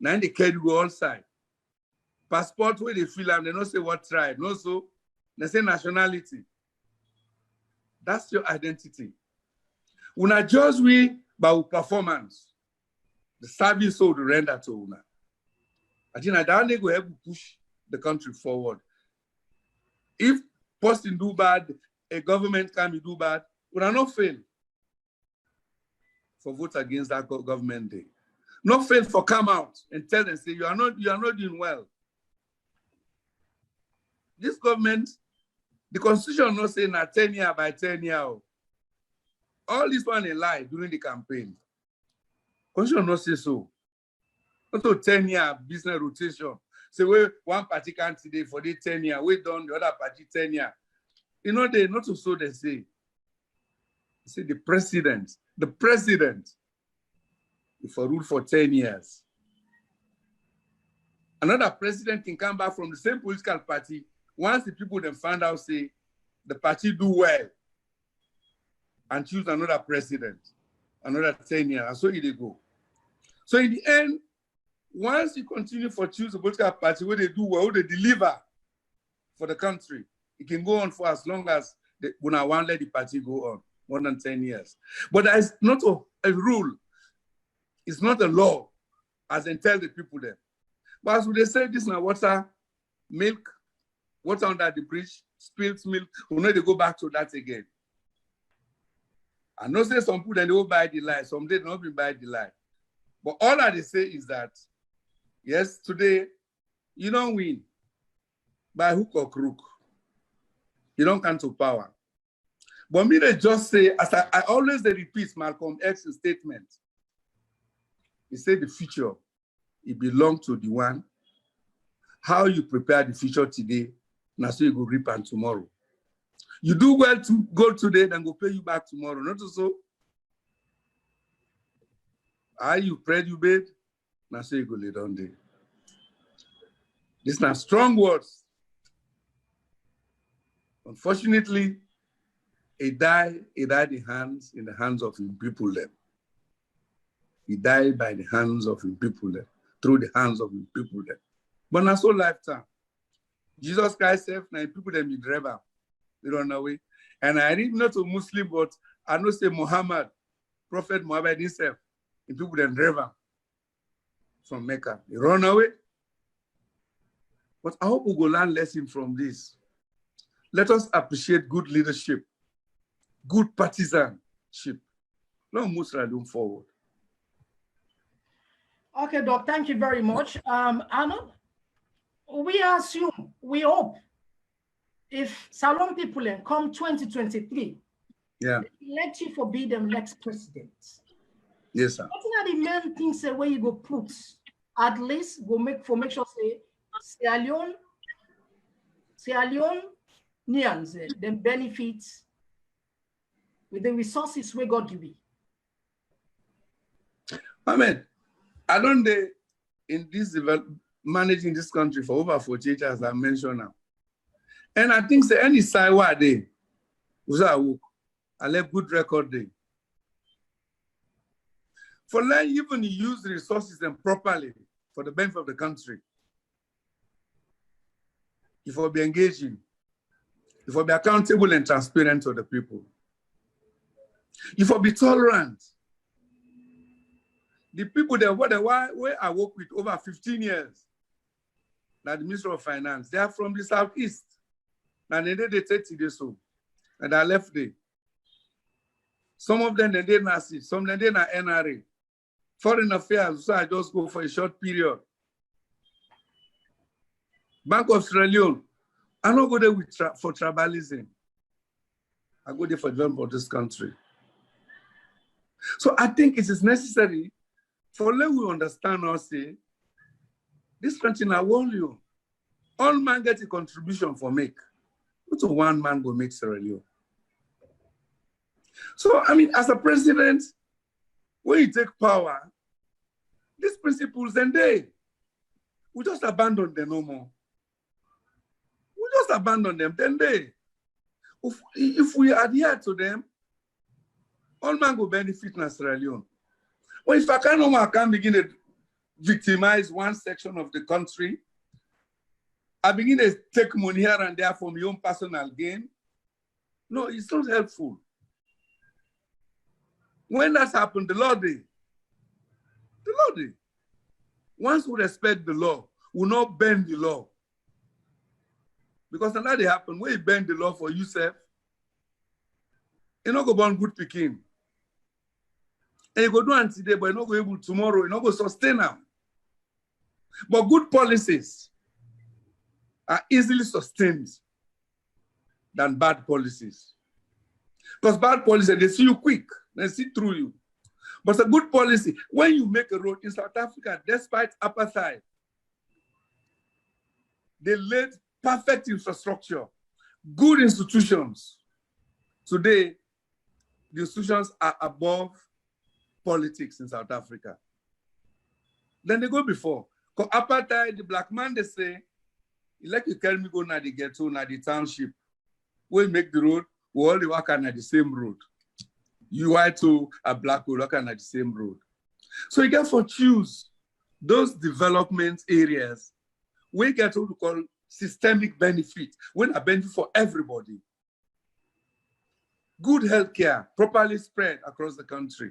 Then they carry you all side. Passport where they fill and they don't say what tribe. No, so they say nationality. That's your identity. We not judge we by performance. The service so to render to una. I think that they go help push the country forward. If posting do bad, a government can be do bad, we are not fail for vote against that government day. Not fail for come out and tell them, say, you are not doing well. This government, the constitution not saying that 10 year by 10 year. All this one a lie during the campaign. Constitution not say so. Not to 10 year business rotation. Say we one party can't today for the 10 year, we done the other party 10 year. You know, they not so they say. They say the president, if I rule for 10 years. Another president can come back from the same political party. Once the people then find out, say, the party do well and choose another president, another 10 years, and so they go. So in the end, once you continue for choose a political party where they do well, they deliver for the country, it can go on for as long as when I want to let the party go on, more than 10 years. But that is not a rule. It's not a law, as they tell the people there. But as they say, this is water, milk, water under the bridge, spilled milk, we know they go back to that again. I know say some people, then they will buy the lie, some they don't even buy the lie. But all that they say is that, yes, today, you don't win by hook or crook. You don't come to power. But me, they just say, as I always repeat Malcolm X's statement, he said the future, it belongs to the one. How you prepare the future today, now so you go reap and tomorrow. You do well to go today, then go pay you back tomorrow. Not so. You prayed, you bed, now so you go lay down there. These are strong words. Unfortunately, it died in the hands of the people there. He died by the hands of the people there, through the hands of the people there. But not so lifetime. Jesus Christ said, now people them be driver, they run away. And I read not a Muslim, but I know say Muhammad, Prophet Muhammad himself, and people them driver from Mecca. They run away. But I hope we go learn lesson from this. Let us appreciate good leadership, good partisanship. Let's move Sierra forward. Okay, Doc, thank you very much. Arnold, we assume, we hope, if Salon people come 2023, elect you for be them next president. Yes, sir. What are the main things where you go put, at least go make sure say Sierra Leoneans them benefits with the resources we God give you? Amen. I don't in this managing this country for over 48 years, as I mentioned now. And I think say any side where they I left good record there. For like even use the resources them properly for the benefit of the country. If we be engaging, if we be accountable and transparent to the people. If we be tolerant. The people that where I work with over 15 years, like the Minister of Finance, they are from the Southeast. And they did 30 days so. And I left there. Some of them, they Nazi, some of them, they are NRA. Foreign affairs, so I just go for a short period. Bank of Sierra Leone, I don't go there for tribalism. I go there for development of this country. So I think it is necessary for let we understand or say, this country now want you. All man get a contribution for make. Not one man go make Sierra Leone. So, I mean, as a president, when you take power, these principles, then we just abandon them no more. We just abandon them, then if we adhere to them, all man go benefit in Sierra Leone. Well, if I can't begin to victimize one section of the country, I begin to take money here and there for my own personal gain. No, it's not helpful. When that's happened, the Lord, once we respect the law, we not bend the law. Because now they happen, when you bend the law for yourself, you not go born good picking. And you go do it today, but you not go able tomorrow, you not go sustain them. But good policies are easily sustained than bad policies. Because bad policies, they see you quick, they see through you. But it's a good policy. When you make a road in South Africa, despite apartheid, they laid perfect infrastructure, good institutions. Today, the institutions are above politics in South Africa. Then they go before. Because apartheid, the black man, they say, like you tell me go na the ghetto, na the township. We make the road, we all work on the same road. You are to a black will work on the same road. So you get to choose those development areas. We get what we call systemic benefit, when a benefit for everybody. Good healthcare, properly spread across the country.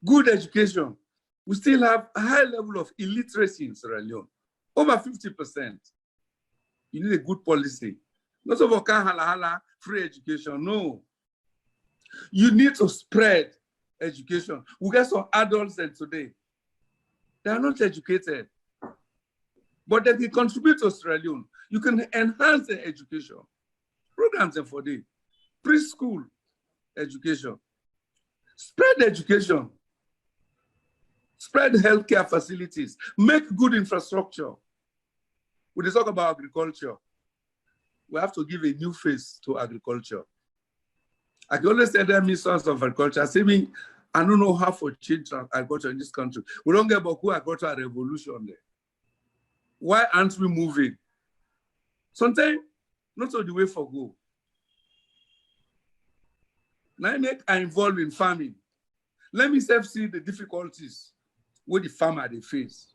Good education. We still have a high level of illiteracy in Sierra Leone, over 50%. You need a good policy. Not over hala free education, no. You need to spread education. We get some adults there today. They are not educated, but they can contribute to Sierra Leone. You can enhance their education. Programs for the preschool education. Spread education. Spread healthcare facilities. Make good infrastructure. When they talk about agriculture, we have to give a new face to agriculture. I can always tell them ministers of agriculture, saying, I don't know how to change agriculture in this country. We don't get about agricultural revolution there. Why aren't we moving? Sometimes, not all the way for go. Now I involved in farming. Let me see the difficulties with the farmer they face.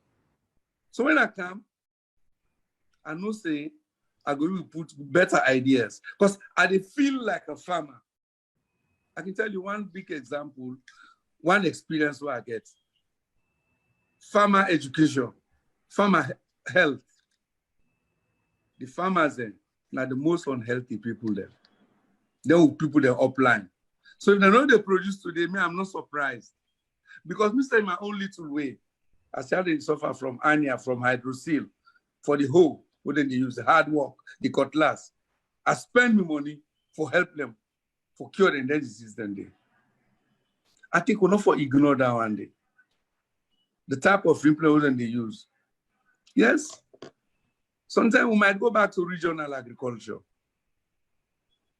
So when I come, I know say I'm going to put better ideas because I feel like a farmer. I can tell you one big example, one experience where I get. Farmer education, farmer health. The farmers then are the most unhealthy people there. They will people there upline. So if they know they produce today, me, I'm not surprised. Because me say my own little way, I started to suffer from hernia, from hydrocele, for the hoe, wouldn't they use the hard work, the cutlass. I spend my money for help them, for curing their disease then day. I think we're not for ignore that one day. The type of implement they use. Yes, sometimes we might go back to regional agriculture.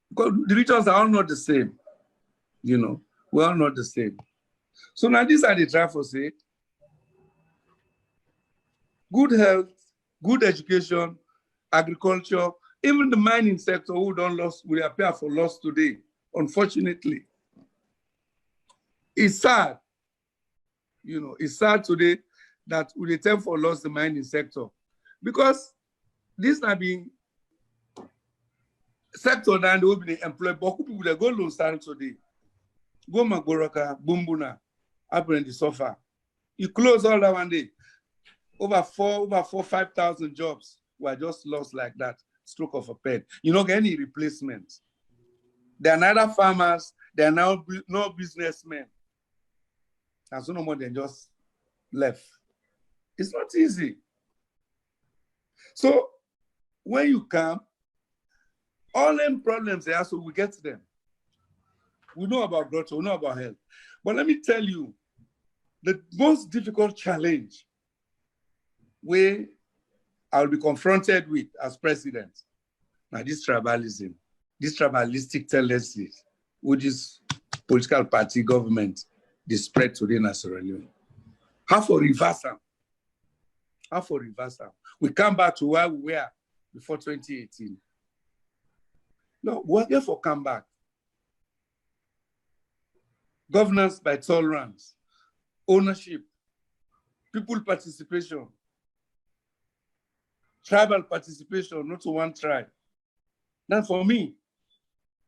Because the regions are all not the same. You know, we're all not the same. So now these are the try for say, good health, good education, agriculture, even the mining sector who don't lost, we appear for loss today, unfortunately. It's sad, you know, it's sad today that we attempt for loss the mining sector because this not being sector that they will be employed, but people that go low stand today. Go Magoroka, Bumbuna, Aspirant, the suffer. You close all that one day. Over 5,000 jobs were just lost like that, stroke of a pen. You don't get any replacement. There are neither farmers, They are now no businessmen. And so no more than just left. It's not easy. So when you come, all them problems they have, so we get them. We know about growth, we know about health. But let me tell you, the most difficult challenge where I'll be confronted with as president, now this tribalism, this tribalistic tendencies, which is political party government, they spread today in Sierra Leone. How for reverse them? How for reverse them? We come back to where we were before 2018. No, we're here for come back. Governance by tolerance, ownership, people participation, tribal participation, not to one tribe. Now for me,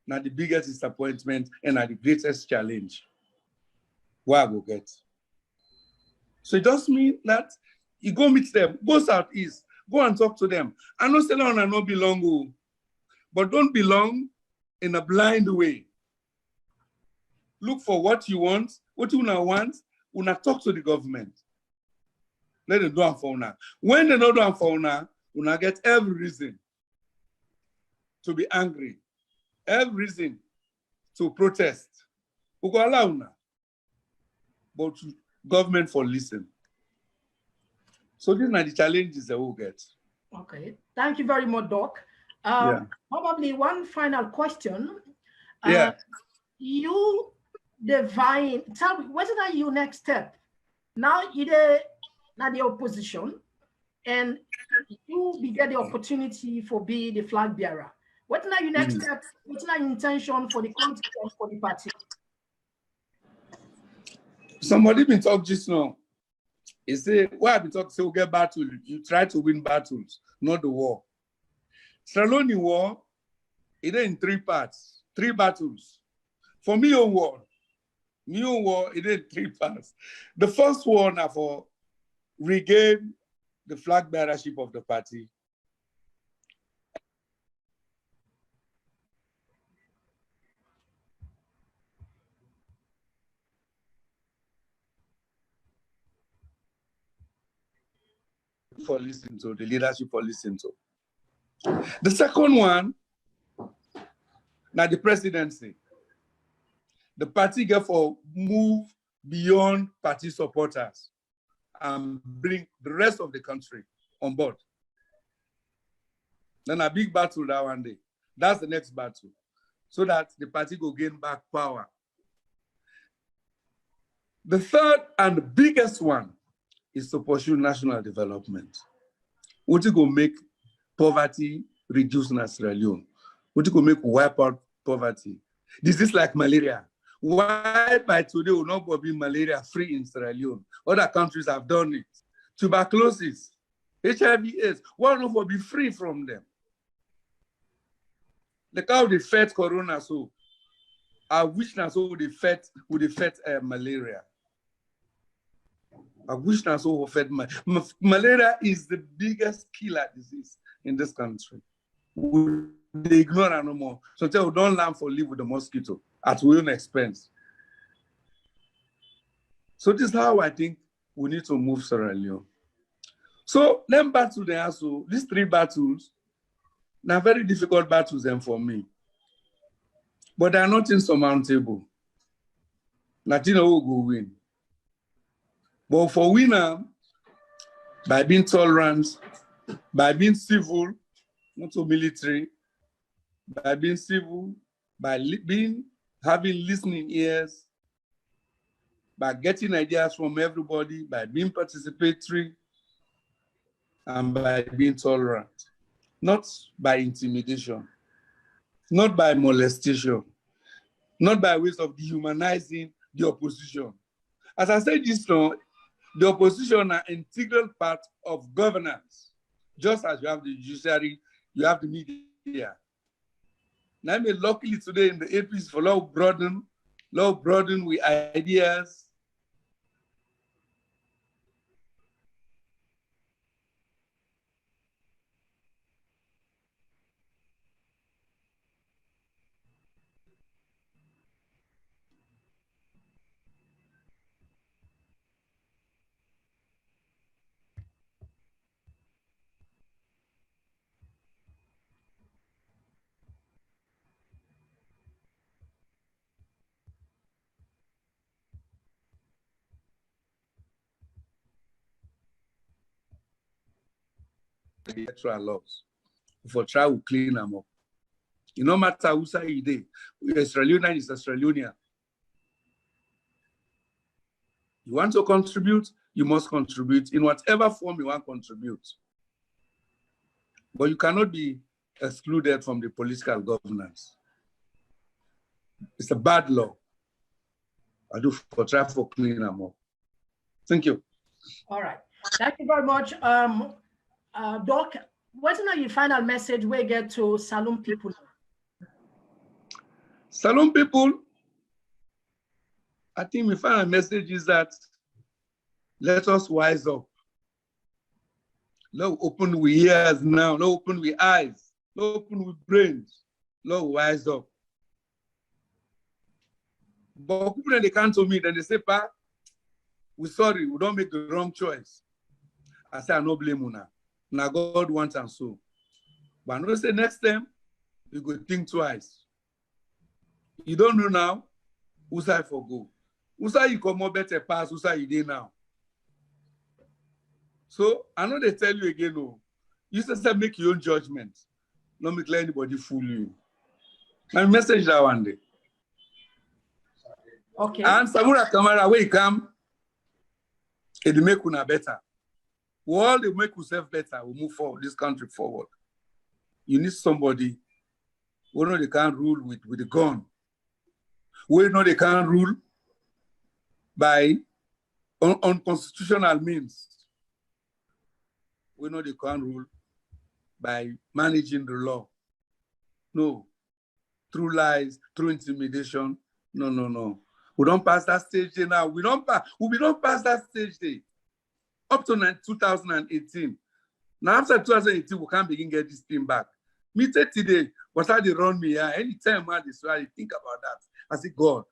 now the biggest disappointment and the greatest challenge where I will get. So it does mean that you go meet them, go southeast, go and talk to them. I know say no, no belong, but don't belong in a blind way. Look for what you want, what you want, talk to the government. Let them do it for now. When they don't do it for now, get every reason to be angry, every reason to protest. But government for listen. So these are the challenges that we'll get. Okay, thank you very much, Doc. Probably one final question. You divine, tell me, what is your next step? Now you're not the opposition, and you get the opportunity for being the flag bearer. What is your next step? What's your intention for the country and for the party? Somebody been talking just now. He say, why I've been talking, say we get battle. You try to win battles, not the war. Sierra Leone war, it is in three parts, three battles. For me, war, it is in three parts. The first one are for regain the flag bearership of the party. For listening to, the leadership for listening to. The second one, now the presidency. The party get for move beyond party supporters and bring the rest of the country on board. Then a big battle that one day. That's the next battle. So that the party will gain back power. The third and the biggest one is to pursue national development. What you go make poverty reduce in Sierra Leone? What you go make wipe out poverty? This is like malaria. Why by today will not be malaria free in Sierra Leone? Other countries have done it. Tuberculosis, HIV/AIDS, why not be free from them? Look how they fed corona, so I wish now so would they fed malaria. I wish now so would fed malaria is the biggest killer disease in this country. They ignore it no more. So tell we don't learn for live with the mosquito at our own expense. So this is how I think we need to move Sierra Leone. So them battles they also, these three battles, they're very difficult battles then for me. But they are not insurmountable. Nothing will go win. But for winner, by being tolerant, by being civil, not so military, by being civil, by having listening ears, by getting ideas from everybody, by being participatory, and by being tolerant. Not by intimidation, not by molestation, not by ways of dehumanizing the opposition. As I said this now, the opposition are an integral part of governance. Just as you have the judiciary, you have the media. Now, I mean, luckily today in the APC, for love broaden with ideas. the electoral laws. For try to clean them up. It no matter who say it is. Australian is Australian. You want to contribute, you must contribute in whatever form you want to contribute. But you cannot be excluded from the political governance. It's a bad law. I do for try for clean them up. Thank you. All right. Thank you very much. Doc, what's your final message we get to Salone people? Salone people, I think my final message is that let us wise up. Let's open with ears now. Let's open with eyes. Let's open with brains. Let's wise up. But people when they come to me, then they say, "Pa, we're sorry, we don't make the wrong choice." I say, I no blame you now. Now God wants and so. But I know say next time, you go think twice. You don't know now, who say for go? Who say you come more better pass, who say you did now? So I know they tell you again, no. You just make your own judgment. Don't make let anybody fool you. My message that one day. Okay. And Samura Kamara, where you come, it make una better. We all they make yourself better. We move forward, this country forward. You need somebody who know they can't rule with the gun. We know they can't rule by unconstitutional means. We know they can't rule by managing the law. No. Through lies, through intimidation. No, no, no. We don't pass that stage day now. We don't pass that stage day. Up to 2018. Now after 2018, we can't begin get this thing back. Me today, what are they run me here? Anytime I think about that, I say God.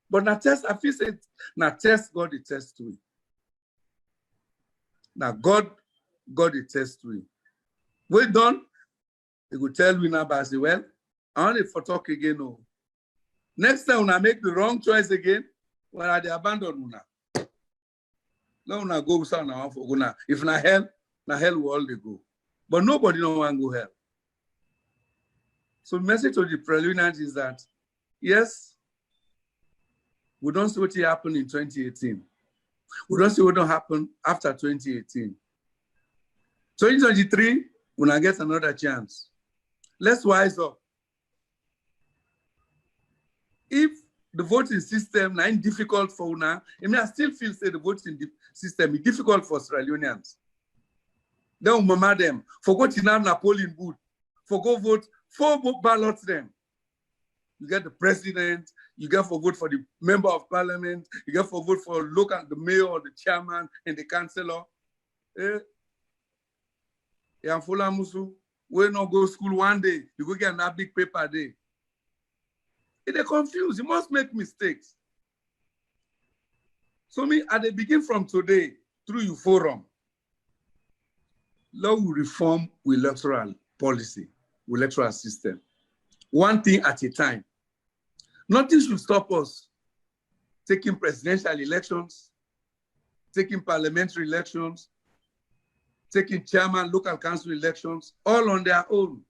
But now test, I feel say, now test God the test to it. Now God the test to it. We done, they will tell me now, but I say, well, I want to talk again. No. Next time when I make the wrong choice again, well, I abandon now. No, now go with now for go now. If na hell will all they go. But nobody don't want to go hell. So the message to the preliminaries is that yes, we don't see what happened in 2018. We don't see what will happen after 2018. 2023, when I get another chance, let's wise up. If the voting system is difficult for now, I still feel say the voting system is difficult for Australians. Then we mama them, forgot to have a polling booth, forgot vote 4 ballots them. You get the president, you get for vote for the member of parliament, you get for vote for the mayor or the chairman and the councillor. We not go to school one day, you go get another big paper day. They're confused. You must make mistakes. So me, at the beginning from today, through your forum, law will reform with electoral policy, with electoral system. One thing at a time. Nothing should stop us taking presidential elections, taking parliamentary elections, taking chairman, local council elections, all on their own,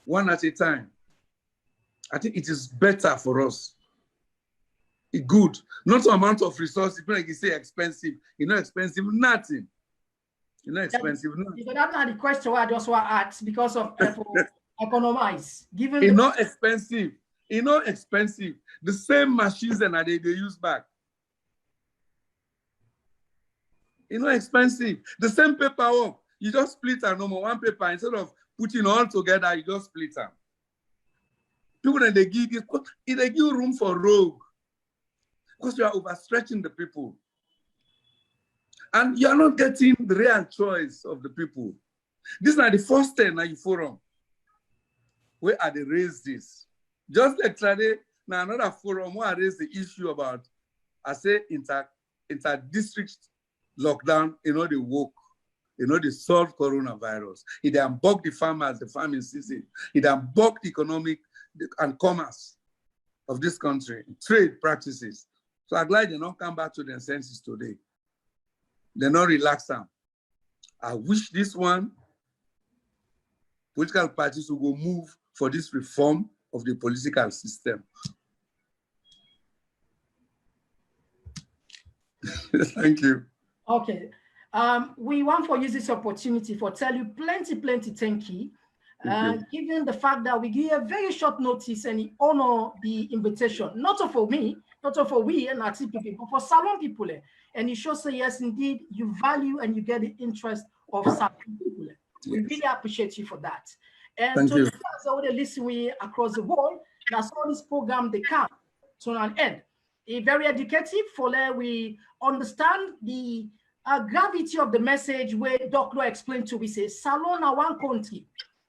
one at a time. I think it is better for us. It's good. Not the amount of resources, like you say expensive. It's not expensive, nothing. It's not expensive, nothing. So that's not the question I just want to ask because of economize. Given it's not expensive. It's not expensive. The same machines that they use back. It's not expensive. The same paperwork. You just split a number one paper instead of putting all together. You just split them. People that they give room for rogue because you are overstretching the people. And you are not getting the real choice of the people. This is not the first time that you forum. Where are they raise this? Just like today, now another forum where I raise the issue about, I say, inter-district lockdown, they work. They solve coronavirus. It unblock the farmers, the farming season. It unblock the economic and commerce of this country, trade practices. So I'm glad they don't come back to their senses today. They're not relaxed. I wish this one, political parties will go move for this reform of the political system. Thank you. Okay. We want to use this opportunity for tell you plenty thank you. Given the fact that we give a very short notice and he honor the invitation, not for me, not for we and our TPP, but for Salon people. And he shows say, yes, indeed, you value and you get the interest of Salon people. We really appreciate you for that. And to the listen we across the world, that's all this program they come to an end. It's very educative for we understand the gravity of the message where Dr. explained to we say Salon are one country.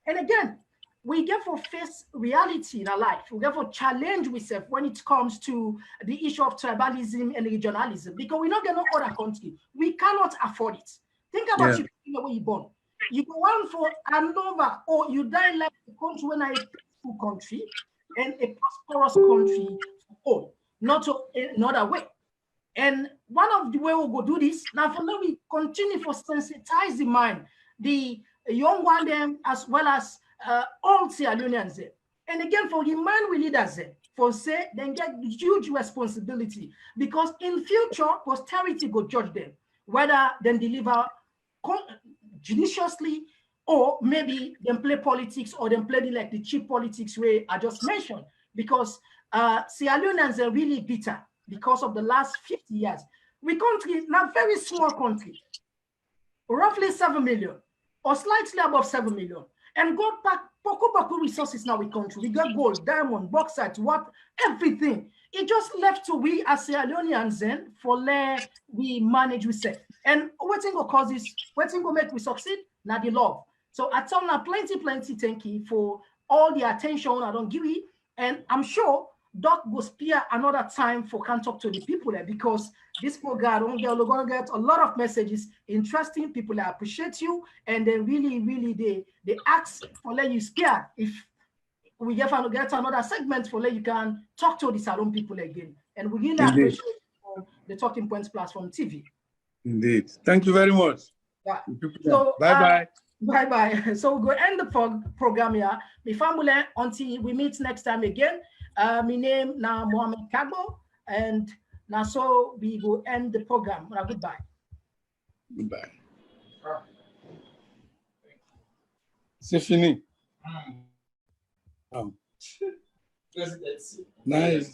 And again, we get for face reality in our life. We get for challenge ourselves when it comes to the issue of tribalism and regionalism, because we're not getting no other country. We cannot afford it. Think about you the way you're born. You go on for another, or you die like a country when a peaceful country and a prosperous country for all, not another way. And one of the way we go do this, now for now we continue for sensitize the mind, the young one them as well as all Sierra Leoneans. And again, for the man we leaders for say, then get huge responsibility, because in future, posterity go judge them, whether then deliver judiciously, or maybe them play politics, or them play like the cheap politics way I just mentioned, because Sierra Leoneans are really bitter because of the last 50 years. We country, now very small country, roughly 7 million, or slightly above 7 million, and got back Poku resources now in country. We got gold, diamond, bauxite, what, everything. It just left to we as Sierra Leoneans then for we manage we say. And what thing will cause this, what thing will make we succeed? Now the love. So I tell now plenty thank you for all the attention I don't give you. And I'm sure Doc will spare another time for can talk to the people there, because this program we're gonna get a lot of messages, interesting people that appreciate you, and then really they ask for let you spare if we get another segment for let you can talk to the Salon people again. And we really appreciate the Talking Points Platform TV. Indeed. Thank you very much. Yeah. So bye. Bye. So we'll end the program here. My family until we meet next time again. My name now Mohamed Kagbo, and now so we will end the program. Goodbye. Goodbye. C'est fini. Nice.